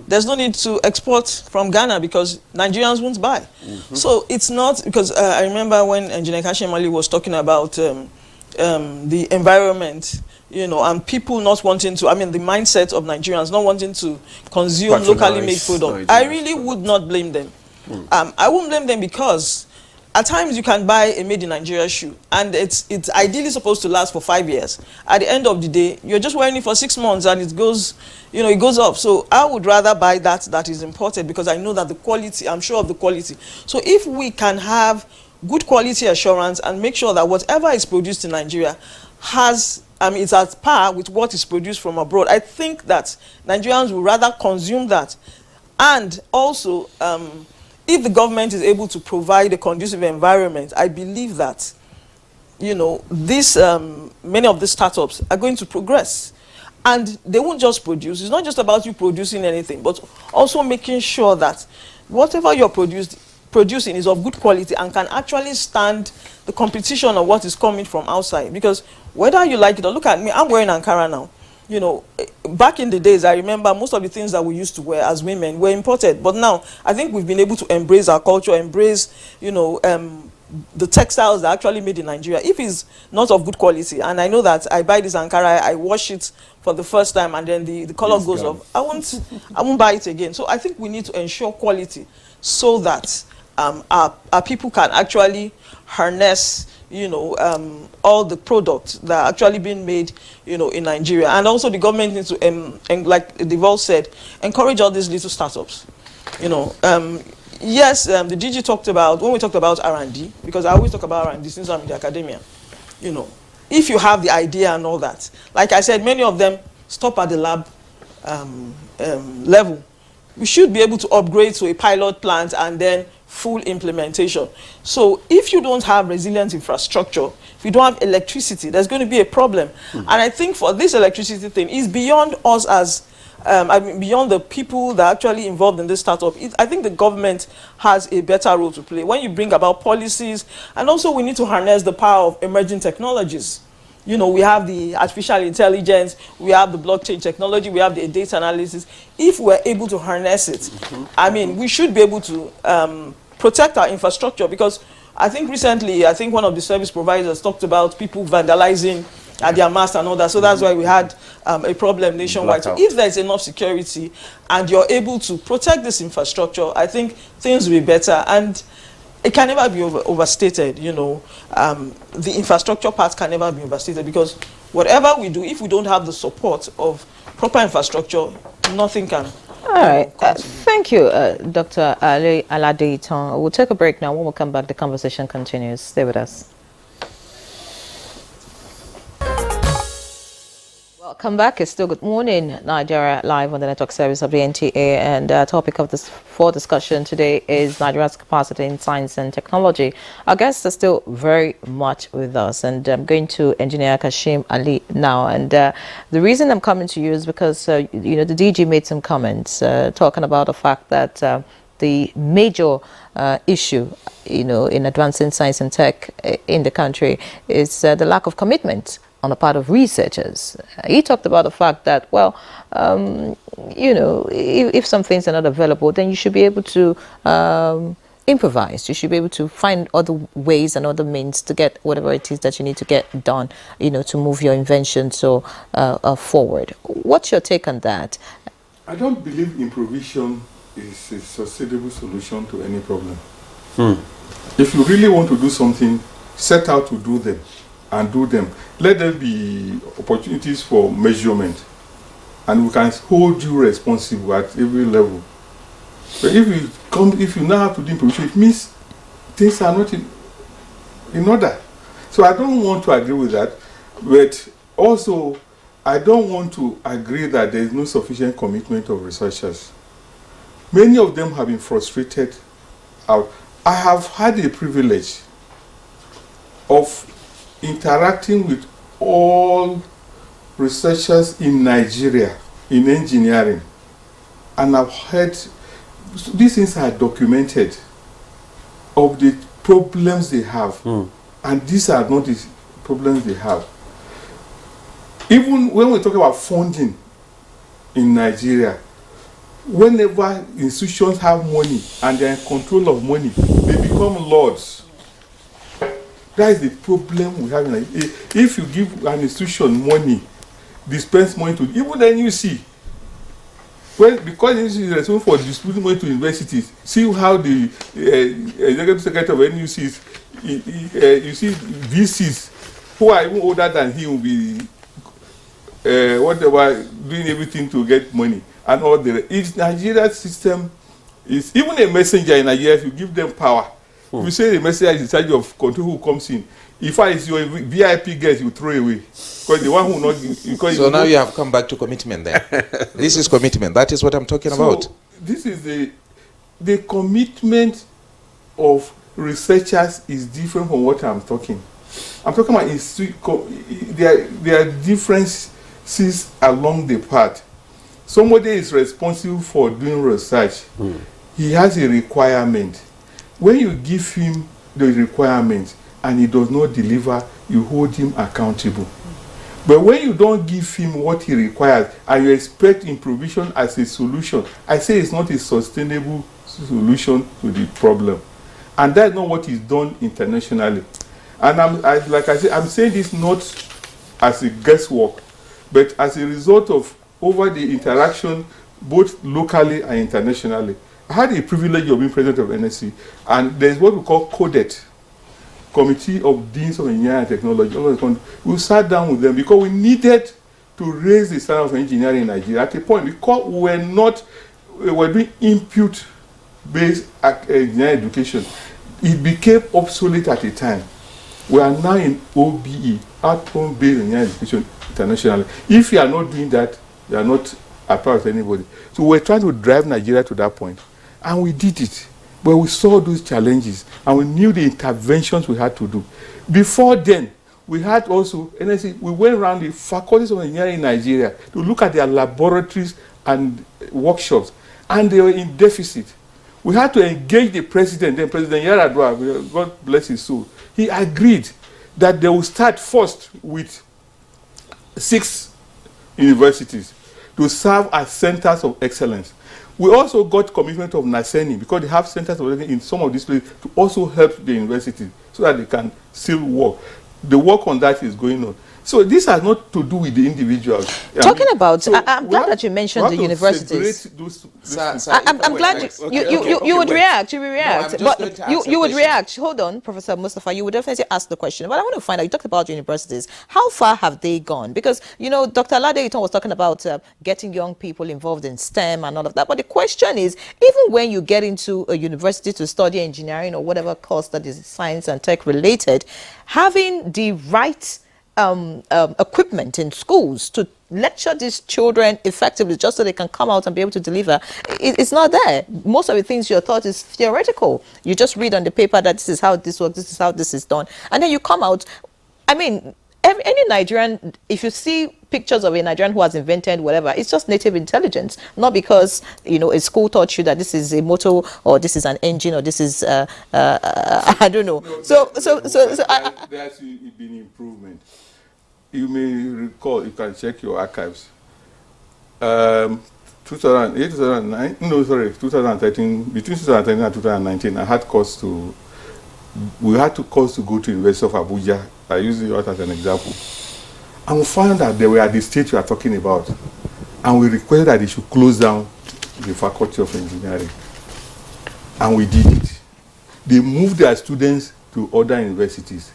there's no need to export from Ghana, because Nigerians won't buy. So it's not, because I remember when Engineer Kashim Ali was talking about the environment, and people not wanting to, the mindset of Nigerians not wanting to consume locally made products. I really would not blame them. I wouldn't blame them, because at times you can buy a made in Nigeria shoe, and it's ideally supposed to last for 5 years. At the end of the day, you're just wearing it for 6 months and it goes, it goes off. So I would rather buy that is imported, because I know that the quality, I'm sure of the quality. So if we can have good quality assurance and make sure that whatever is produced in Nigeria has, it's at par with what is produced from abroad, I think that Nigerians will rather consume that. And also, if the government is able to provide a conducive environment, I believe that, many of the startups are going to progress. And they won't just produce. It's not just about you producing anything, but also making sure that whatever you're producing is of good quality and can actually stand the competition of what is coming from outside. Because whether you like it or, look at me, I'm wearing Ankara now. Back in the days, I remember most of the things that we used to wear as women were imported. But now, I think we've been able to embrace our culture, embrace, the textiles that are actually made in Nigeria. If it's not of good quality, and I know that I buy this Ankara, I wash it for the first time, and then the color goes off, I won't buy it again. So I think we need to ensure quality so that our people can actually harness all the products that are actually being made, in Nigeria. And also the government needs to, like Deval said, encourage all these little startups. Yes, the DG talked about, when we talked about R&D, because I always talk about R&D since I'm in the academia, if you have the idea and all that, like I said, many of them stop at the lab level. We should be able to upgrade to a pilot plant and then full implementation. So if you don't have resilient infrastructure, if you don't have electricity, there's going to be a problem. And I think for this electricity thing, is beyond us as, beyond the people that are actually involved in this startup. I think the government has a better role to play when you bring about policies, and also we need to harness the power of emerging technologies. We have the artificial intelligence, we have the blockchain technology, we have the data analysis. If we're able to harness it, we should be able to protect our infrastructure, because I think recently, I think one of the service providers talked about people vandalizing at their mast and all that. So that's why we had a problem nationwide. So if there's enough security and you're able to protect this infrastructure, I think things will be better. And it can never be overstated, you know. The infrastructure part can never be overstated, because whatever we do, if we don't have the support of proper infrastructure, nothing can. All right. Thank you, Dr. Ali Alade. We'll take a break now. When we come back, the conversation continues. Stay with us. Welcome back. It's still Good Morning Nigeria, live on the network service of the NTA, and topic of this for discussion today is Nigeria's capacity in science and technology. Our guests are still very much with us, and I'm going to Engineer Kashim Ali now. And the reason I'm coming to you is because you know, the DG made some comments talking about the fact that the major issue, you know, in advancing science and tech in the country is the lack of commitment on the part of researchers. He talked about the fact that, well, you know, if some things are not available, then you should be able to improvise. You should be able to find other ways and other means to get whatever it is that you need to get done, you know, to move your invention so forward. What's your take on that? I don't believe improvisation is a sustainable solution to any problem. If you really want to do something, set out to do them and do them. Let there be opportunities for measurement, and we can hold you responsible at every level. But if you now have to do improvisation, it means things are not in order. So I don't want to agree with that, but also I don't want to agree that there is no sufficient commitment of researchers. Many of them have been frustrated out. I have had the privilege of interacting with all researchers in Nigeria in engineering, and I've heard these things are documented of the problems they have, and these are not the problems they have. Even when we talk about funding in Nigeria, whenever institutions have money and they're in control of money, they become lords. That is the problem we have in Nigeria. If you give an institution money, dispense money to even the NUC, because the NUC is responsible for distributing money to universities, see how the executive secretary of NUC is, you see VCs who are even older than he will be whatever, doing everything to get money. And all the it's Nigeria's system is even a messenger in Nigeria. If you give them power, if you say the messenger is in charge of control who comes in, if I is your VIP guest, you throw away because the one who not. Because so now you have come back to commitment. Then this is commitment. That is what I'm talking about. This is the commitment of researchers is different from what I'm talking. I'm talking about there are differences along the path. Somebody is responsible for doing research. He has a requirement. When you give him the requirement and he does not deliver, you hold him accountable. But when you don't give him what he requires and you expect improvisation as a solution, I say it's not a sustainable solution to the problem. And that's not what is done internationally. And like I said, I'm saying this not as a guesswork, but as a result of over the interaction both locally and internationally. I had the privilege of being president of NSC, and there's what we call CODET, Committee of Deans of Engineering and Technology. We sat down with them because we needed to raise the standard of engineering in Nigeria at a point, because we were doing input-based engineering education. It became obsolete at a time. We are now in OBE, outcome-based engineering education internationally. If you are not doing that, you are not a part of anybody. So we're trying to drive Nigeria to that point. And we did it. But we saw those challenges and we knew the interventions we had to do. Before then, we had also, NSC, we went around the faculties of engineering in Nigeria to look at their laboratories and workshops, and they were in deficit. We had to engage the president, then President Yaradua, God bless his soul. He agreed that they will start first with 6 universities to serve as centers of excellence. We also got commitment of NASENI, because they have centers of excellence in some of these places, to also help the university so that they can still work. The work on that is going on. So this has not to do with the individuals. Talking about, so I'm glad that you mentioned the universities. I'm glad you would react. You will react. But you would react. Hold on, Professor Mustafa. You would definitely ask the question. But I want to find out, you talked about universities. How far have they gone? Because, you know, Dr. Alade was talking about getting young people involved in STEM and all of that. But the question is, even when you get into a university to study engineering or whatever course that is science and tech related, having the right equipment in schools to lecture these children effectively just so they can come out and be able to deliver, it's not there. Most of the things you're taught is theoretical. You just read on the paper that this is how this works, this is how this is done, and then you come out. I mean, any Nigerian, if you see pictures of a Nigerian who has invented whatever, it's just native intelligence, not because, you know, a school taught you that this is a motor or this is an engine or this is I don't know. No, There's been improvement. You may recall, you can check your archives. 2008, 2009, no, sorry, 2013, between 2013 and 2019, we had course to go to University of Abuja. I use it as an example. And we found that they were at the stage you are talking about. And we requested that they should close down the Faculty of Engineering. And we did it. They moved their students to other universities.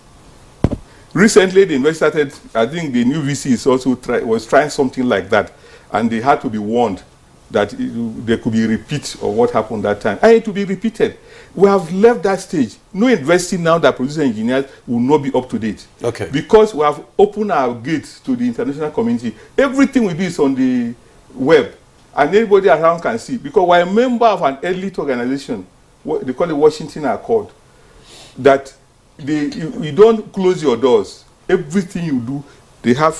Recently, the university started, I think the new VC is also was trying something like that. And they had to be warned that there could be a repeat of what happened that time. And it will be repeated. We have left that stage. No university now that produces engineers will not be up to date. Okay. Because we have opened our gates to the international community. Everything we do is on the web. And anybody around can see. Because we're a member of an elite organization, they call it Washington Accord, that you don't close your doors. Everything you do, they have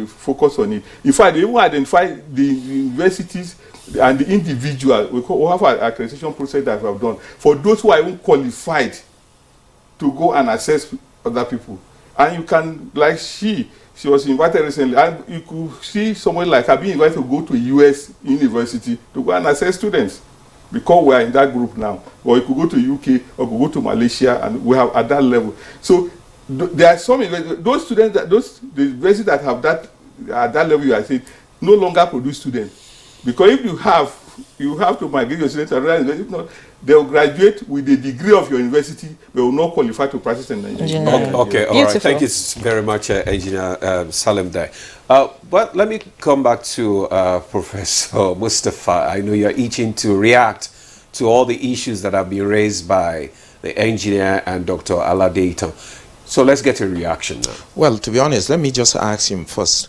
focus on it. In fact, they even identify the universities and the individual. We have an accreditation process that we have done for those who are even qualified to go and assess other people. And you can, like she was invited recently, and you could see someone like her being invited to go to a US university to go and assess students, because we are in that group now. Or you could go to UK or could go to Malaysia, and we have at that level. So there are some those students that the universities that have that at that level you are saying no longer produce students, because if you have to migrate your students to another university. If not, they will graduate with the degree of your university, but will not qualify to practice in Nigeria. Okay, all right. Thank you very much, Engineer Salem there. But let me come back to Professor Mustafa. I know you're itching to react to all the issues that have been raised by the engineer and Dr. Alade. So let's get a reaction now. Well, to be honest, let me just ask him first.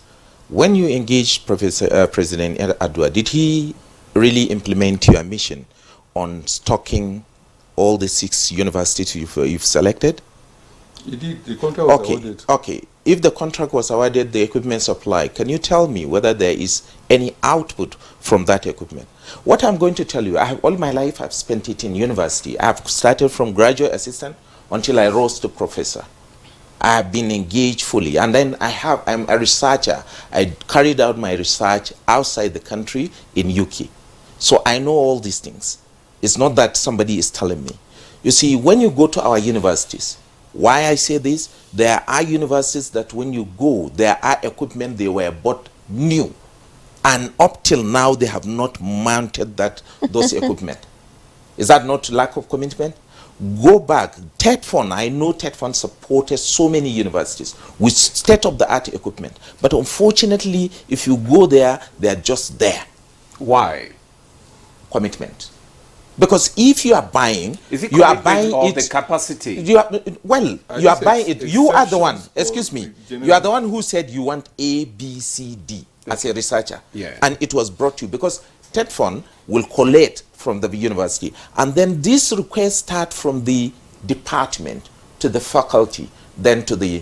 When you engaged President Adwa, did he really implement your mission on stocking all the 6 universities you've selected? He did. The contract was awarded. Okay. If the contract was awarded, the equipment supply, can you tell me whether there is any output from that equipment? What I'm going to tell you, all my life I've spent it in university. I've started from graduate assistant until I rose to professor. I have been engaged fully, and then I'm a researcher. I carried out my research outside the country in UK. So I know all these things. It's not that somebody is telling me. You see, when you go to our universities, why I say this, there are universities that when you go, there are equipment they were bought new. And up till now, they have not mounted those equipment. Is that not lack of commitment? Go back. TETFON, I know TETFON supported so many universities with state-of-the-art equipment. But unfortunately, if you go there, they're just there. Why? Commitment. Because if you are buying, you are buying it, the capacity. You are buying it. You are the one. Excuse me. You are the one who said you want A, B, C, D as a researcher. Yeah. And it was brought to you because TETFON will collect from the university, and then this request start from the department to the faculty, then to the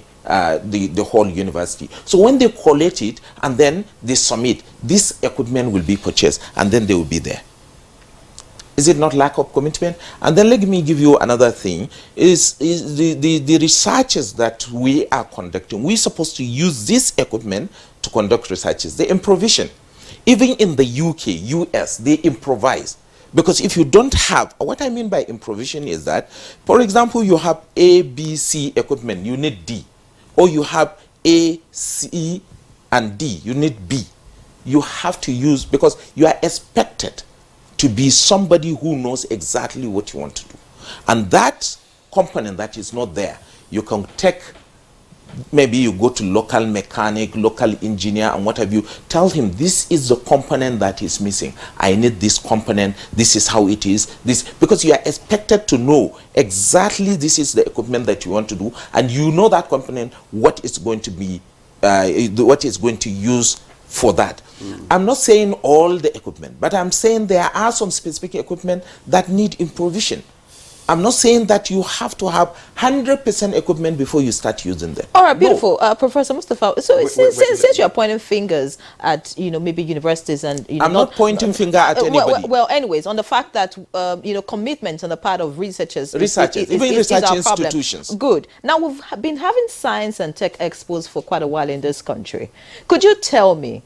whole university. So when they collect it and then they submit, this equipment will be purchased and then they will be there. Is it not lack of commitment? And then let me give you another thing, is the researches that we are conducting, we're supposed to use this equipment to conduct researches, the improvisation. Even in the UK, US, they improvise. Because if you don't have, what I mean by improvisation is that, for example, you have A, B, C equipment, you need D. Or you have A, C, and D, you need B. You have to use, because you are expected to be somebody who knows exactly what you want to do. And that component that is not there, you can take, maybe you go to local mechanic, local engineer, and what have you, tell him this is the component that is missing. I need this component, this is how it is, this, because you are expected to know exactly this is the equipment that you want to do, and you know that component, what is going to be, what is going to use for that. I'm not saying all the equipment, but I'm saying there are some specific equipment that need improvisation. I'm not saying that you have to have 100% equipment before you start using them. All right, beautiful. No. Professor Mustafa, so since you're pointing fingers at, maybe universities and, I'm not pointing finger at anybody. Well, anyways, on the fact that, commitment on the part of researchers. Even research institutions. Problem. Good. Now, we've been having science and tech expos for quite a while in this country. Could you tell me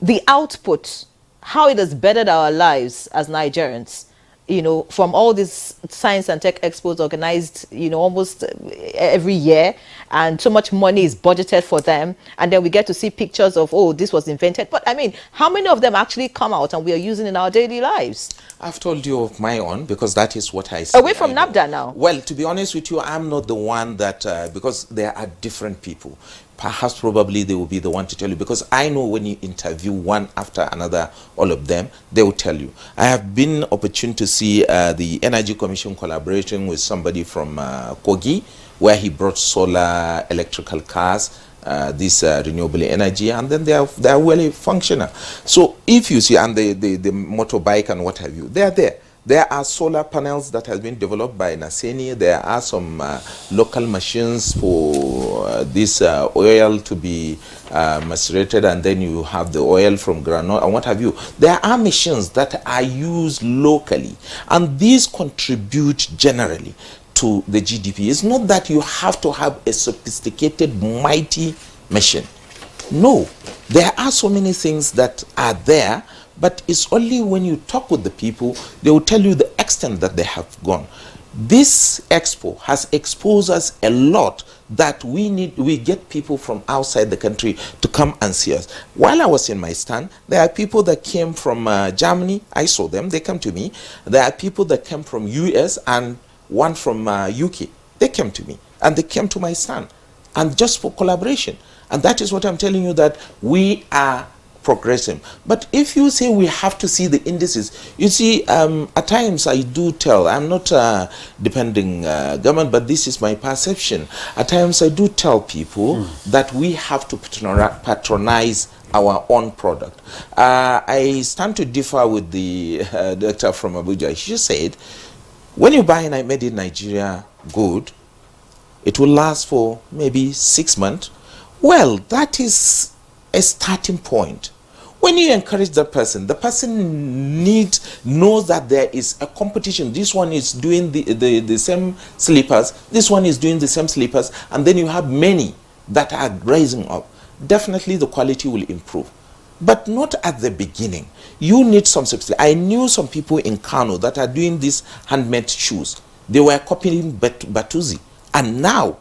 the output, how it has bettered our lives as Nigerians? From all these science and tech expos organized, almost every year, and so much money is budgeted for them, and then we get to see pictures of, oh, this was invented. But I mean, how many of them actually come out and we are using in our daily lives? I've told you of my own, because that is what I see. Away from NABDA now. Well, to be honest with you, I'm not the one that, because there are different people. Perhaps probably they will be the one to tell you, because I know when you interview one after another, all of them, they will tell you. I have been opportune to see the Energy Commission collaborating with somebody from Kogi, where he brought solar electrical cars, this renewable energy, and then they are really functional. So if you see, and the motorbike and what have you, they are there. There are solar panels that have been developed by Naseni. There are some local machines for this oil to be macerated, and then you have the oil from granola and what have you. There are machines that are used locally, and these contribute generally to the GDP. It's not that you have to have a sophisticated, mighty machine. No, there are so many things that are there, but it's only when you talk with the people, they will tell you the extent that they have gone. This expo has exposed us a lot that we get people from outside the country to come and see us. While I was in my stand, there are people that came from Germany. I saw them, they come to me. There are people that came from US and one from UK. They came to me and they came to my stand, and just for collaboration. And that is what I'm telling you, that we are progressing. But if you say we have to see the indices, you see, at times I do tell, I'm not depending government, but this is my perception. At times I do tell people that we have to patronize our own product. I stand to differ with the doctor from Abuja. She said, when you buy a made in Nigeria good, it will last for maybe 6 months. Well, that is a starting point. When you encourage the person knows that there is a competition. This one is doing the same slippers, this one is doing the same slippers, and then you have many that are rising up. Definitely the quality will improve, but not at the beginning. You need some substitute. I knew some people in Kano that are doing these handmade shoes. They were copying Batuzi, and now,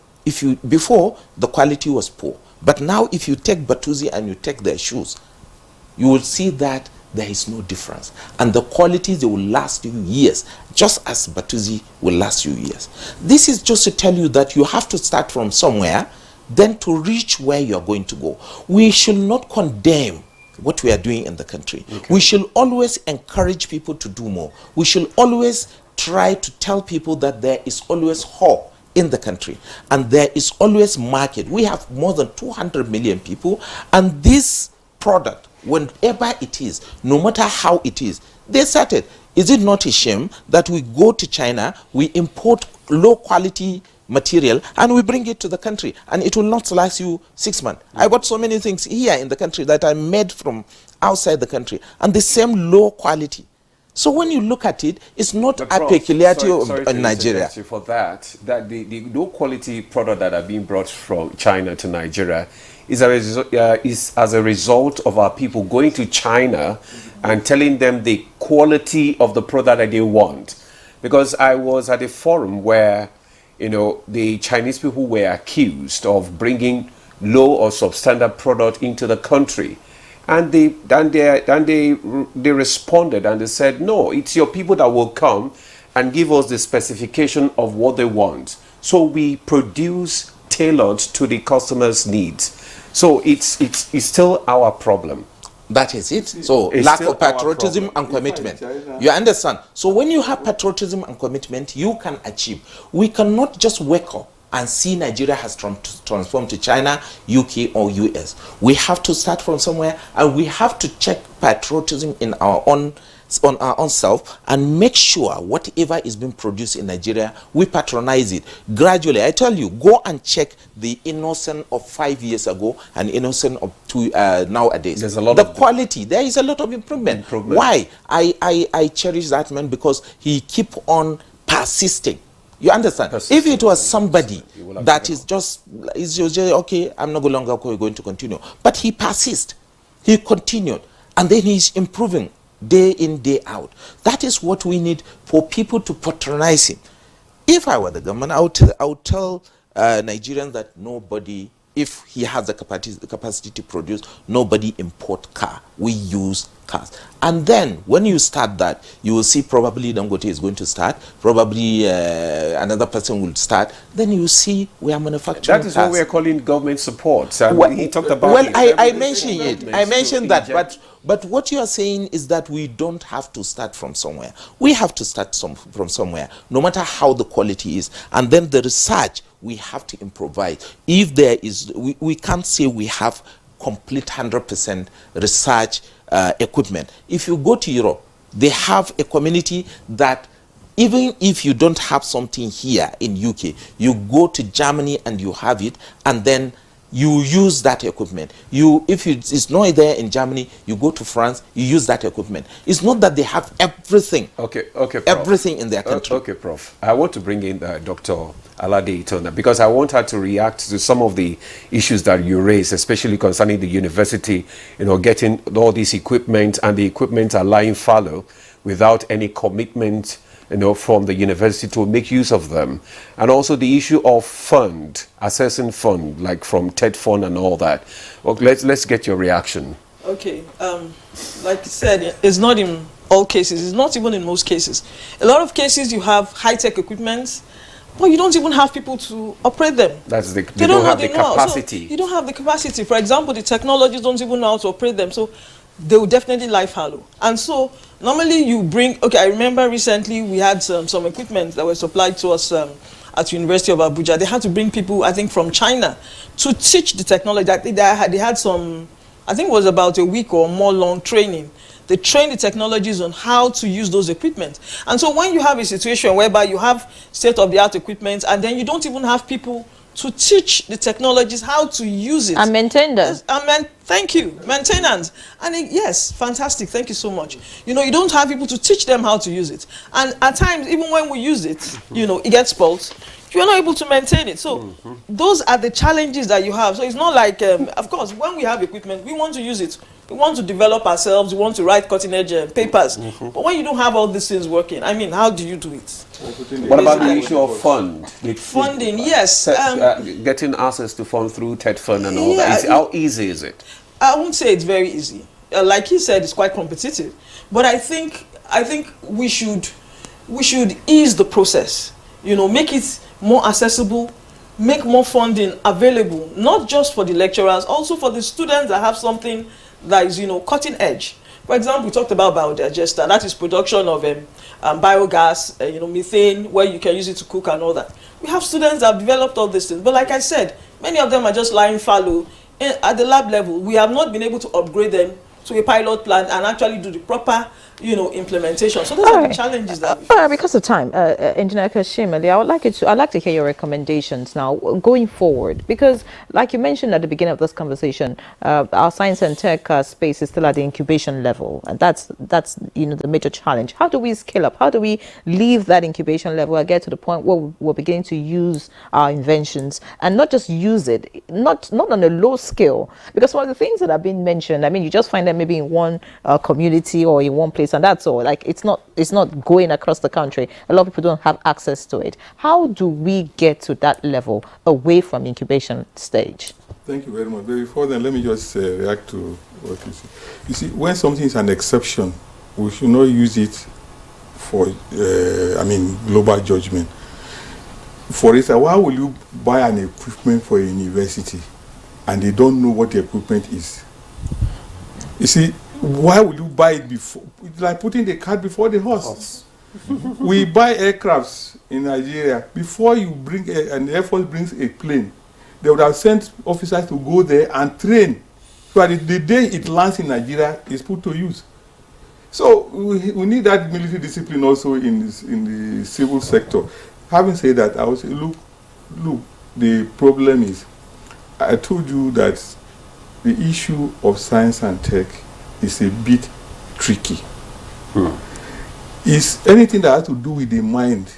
before the quality was poor, but now if you take Batuzi and you take their shoes, you will see that there is no difference, and the quality, they will last you years, just as Batuzi will last you years. This is just to tell you that you have to start from somewhere, then to reach where you are going to go. We should not condemn what we are doing in the country. Okay. We should always encourage people to do more. We should always try to tell people that there is always hope in the country, and there is always market. We have more than 200 million people, and this product, whenever it is, no matter how it is, they started. Is it not a shame that we go to China, we import low quality material, and we bring it to the country, and it will not last you 6 months? I got so many things here in the country that are made from outside the country, and the same low quality. So when you look at it, it's not But a Prof, peculiarity sorry of to Nigeria. interject you for that. That the low quality product that are being brought from China to Nigeria is as a result of our people going to China and telling them the quality of the product that they want. Because I was at a forum where, you know, the Chinese people were accused of bringing low or substandard product into the country. And they responded and they said, no, it's your people that will come and give us the specification of what they want. So we produce tailored to the customer's needs. So it's still our problem. That is it. So It's lack still of patriotism our and commitment. You understand? So when you have patriotism and commitment, you can achieve. We cannot just wake up and see Nigeria has transformed to China, UK, or US. We have to start from somewhere, and we have to check patriotism in our own self and make sure whatever is being produced in Nigeria, we patronize it gradually. I tell you, go and check the innocent of 5 years ago and innocent of nowadays. There's a lot the of quality. There is a lot of improvement. Why? I cherish that man because he keep on persisting. You understand? If it was somebody that is just okay, I'm no longer going to continue, but he persists, he continued, and then he's improving day in, day out. That is what we need for people to patronize him. If I were the government, I would tell Nigerians that nobody, if he has the capacity to produce, nobody import car. We use cars. And then when you start that, you will see probably Dangote is going to start, probably another person will start. Then you see we are manufacturing That is cars. what we are calling government support. He talked about well, it. I mentioned it. I mentioned that, but what you are saying is that we don't have to start from somewhere. We have to start from somewhere, no matter how the quality is. And then the research, we have to improvise. If there is, we can't say we have complete 100% research equipment. If you go to Europe, they have a community that even if you don't have something here in UK, you go to Germany and you have it, and then you use that equipment. If it's not there in Germany, you go to France, you use that equipment. It's not that they have everything. Okay, Prof. Everything in their country. Okay, Prof. I want to bring in Dr. Alade Itona because I want her to react to some of the issues that you raised, especially concerning the university, you know, getting all this equipment and the equipment are lying fallow without any commitment, you know, from the university to make use of them. And also the issue of assessing fund, like from TED fund and all that. Okay, let's get your reaction. Okay, like you said, it's not in all cases. It's not even in most cases. A lot of cases you have high-tech equipment, but you don't even have people to operate them. That's they don't have the capacity. So you don't have the capacity. For example, the technologists don't even know how to operate them. So they will definitely lie fallow. And so normally you bring, okay, I remember recently we had some equipment that was supplied to us at University of Abuja. They had to bring people, I think, from China to teach the technology. They had some, I think it was about a week or more long training. They train the technologies on how to use those equipment. And so when you have a situation whereby you have state-of-the-art equipment and then you don't even have people to teach the technologies how to use it. And maintain them. Thank you. Maintenance. And yes, fantastic. Thank you so much. You know, you don't have people to teach them how to use it. And at times, even when we use it, you know, it gets spoiled. You're not able to maintain it. So those are the challenges that you have. So it's not like, of course, when we have equipment, we want to use it. We want to develop ourselves. We want to write cutting-edge papers. But when you don't have all these things working, I mean, how do you do it? What about the issue of funding? Yes. Getting access to fund through TED fund and all that. How easy is it? I won't say it's very easy. Like he said, it's quite competitive. But I think we should ease the process. You know, make it more accessible, make more funding available, not just for the lecturers, also for the students that have something that is, you know, cutting edge. For example, we talked about biodigester. That is production of biogas, you know, methane, where you can use it to cook and all that. We have students that have developed all these things. But like I said, many of them are just lying fallow at the lab level. We have not been able to upgrade them to a pilot plant and actually do the proper, implementation. So those are the challenges that we face. Because of time, Engineer Kashim Ali, I'd like to hear your recommendations now going forward, because like you mentioned at the beginning of this conversation, our science and tech space is still at the incubation level, and that's the major challenge. How do we scale up? How do we leave that incubation level and get to the point where we're beginning to use our inventions, and not just use it, not on a low scale? Because one of the things that have been mentioned, I mean, you just find them maybe in one community or in one place, and that's all. Like it's not going across the country. A lot of people don't have access to it. How do we get to that level away from incubation stage? Thank you very much. But before then, let me just react to what you say. You see, when something is an exception, we should not use it for, global judgment. For instance, why will you buy an equipment for a university and they don't know what the equipment is? You see, why would you buy it before? It's like putting the cart before the horse. We buy aircrafts in Nigeria. Before you bring an Air Force brings a plane, they would have sent officers to go there and train. So that the day it lands in Nigeria, it's put to use. So we need that military discipline also in the civil sector. Having said that, I would say, look, the problem is, I told you that the issue of science and tech is a bit tricky. It's anything that has to do with the mind.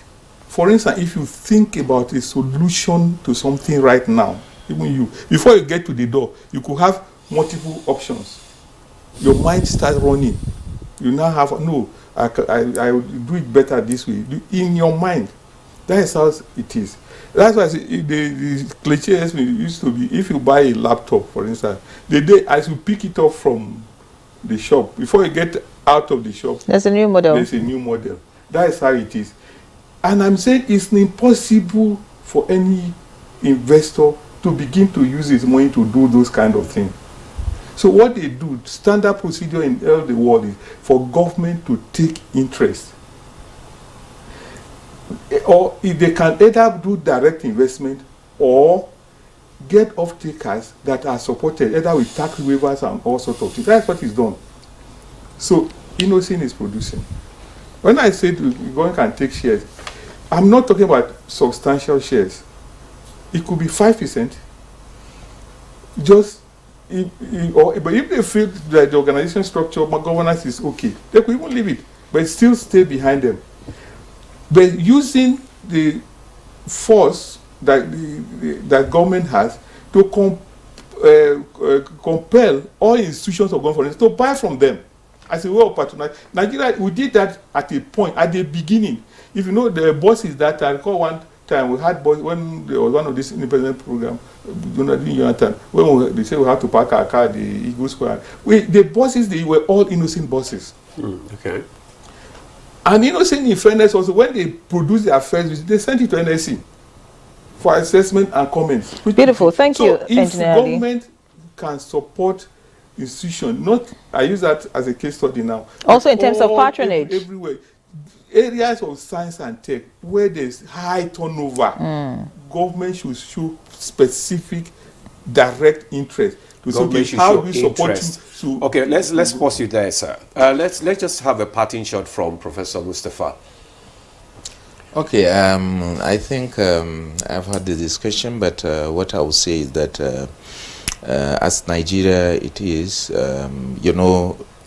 For instance, if you think about a solution to something right now, even you, before you get to the door, you could have multiple options. Your mind starts running. You now have, no, I will do it better this way. In your mind. That is how it is. That's why I say, the cliche used to be, if you buy a laptop, for instance, the day as you pick it up from the shop, before you get out of the shop, there's a new model. There's a new model. That is how it is. And I'm saying it's impossible for any investor to begin to use his money to do those kind of things. So what they do, standard procedure in all the world, is for government to take interest. Or if they can either do direct investment or get off-takers that are supported either with tax waivers and all sorts of things. That's what is done. So Innocent is producing. When I say one can take shares, I'm not talking about substantial shares. It could be 5%. But if they feel that the organization structure, governance is okay, they could even leave it, but still stay behind them. But using the force that that government has to compel all institutions of government to buy from them as a way of patronage. Nigeria, we did that at a point, at the beginning. If you know the bosses that I recall one time we had when there was one of these independent programs, Jonathan, when they said we had to park our car at the Eagle Square. The bosses, they were all Innocent bosses. Okay. And Innocent, in fairness, also when they produced their first visit, they sent it to NSC for assessment and comments. Beautiful, thank you, Engineer. So if government can support institution, not, I use that as a case study now. Also in terms of patronage. Everywhere. Areas of science and tech where there's high turnover, government should show specific direct interest. How do we support you? Okay, let's pause you there, sir. Let's just have a parting shot from Professor Mustafa. Okay, I think I've had the discussion, but what I would say is that as Nigeria it is,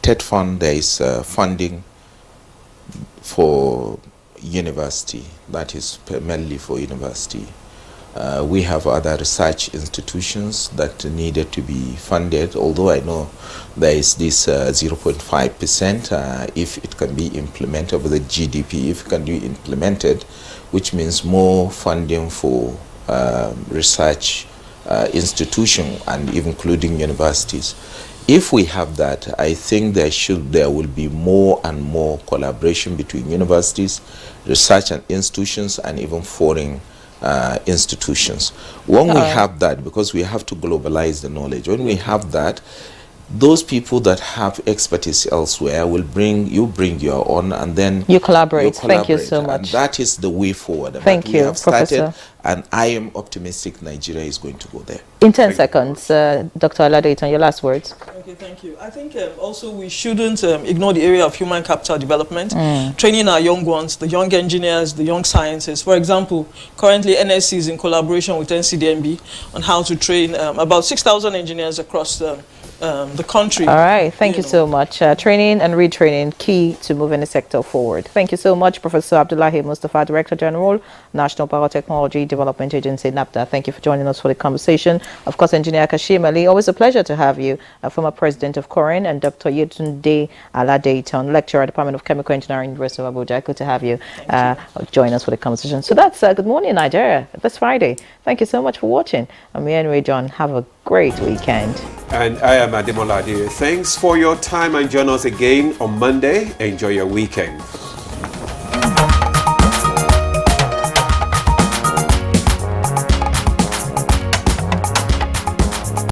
TED Fund, there is funding for university, that is mainly for university. We have other research institutions that needed to be funded, although I know there is this 0.5% if it can be implemented with the GDP, if it can be implemented, which means more funding for research institution and including universities. If we have that, I think there will be more and more collaboration between universities, research and institutions, and even foreign institutions. When we have that, because we have to globalize the knowledge, when we have that, those people that have expertise elsewhere will bring your own, and then you collaborate. Thank you so much. And that is the way forward. Thank you, we have started, Professor. and I am optimistic Nigeria is going to go there. In 10 seconds, Dr. Aladeitan, your last words. Okay, thank you. I think also we shouldn't ignore the area of human capital development, training our young ones, the young engineers, the young scientists. For example, currently NSC is in collaboration with NCDMB on how to train about 6,000 engineers across the country. All right, thank you so much. Training and retraining, key to moving the sector forward. Thank you so much, Professor Abdullahi Mustafa, Director General, National Biotechnology Development Agency, NAPDA. Thank you for joining us for the conversation. Of course, Engineer Kashim Ali, always a pleasure to have you, former President of Corin, and Dr. Yetunde Aladeitan, Lecturer at the Department of Chemical Engineering, University of Abuja. Good to have you join us for the conversation. So that's Good Morning Nigeria this Friday. Thank you so much for watching. I'm Henry John. Have a great weekend. And I am Ademola Adire. Thanks for your time and join us again on Monday. Enjoy your weekend.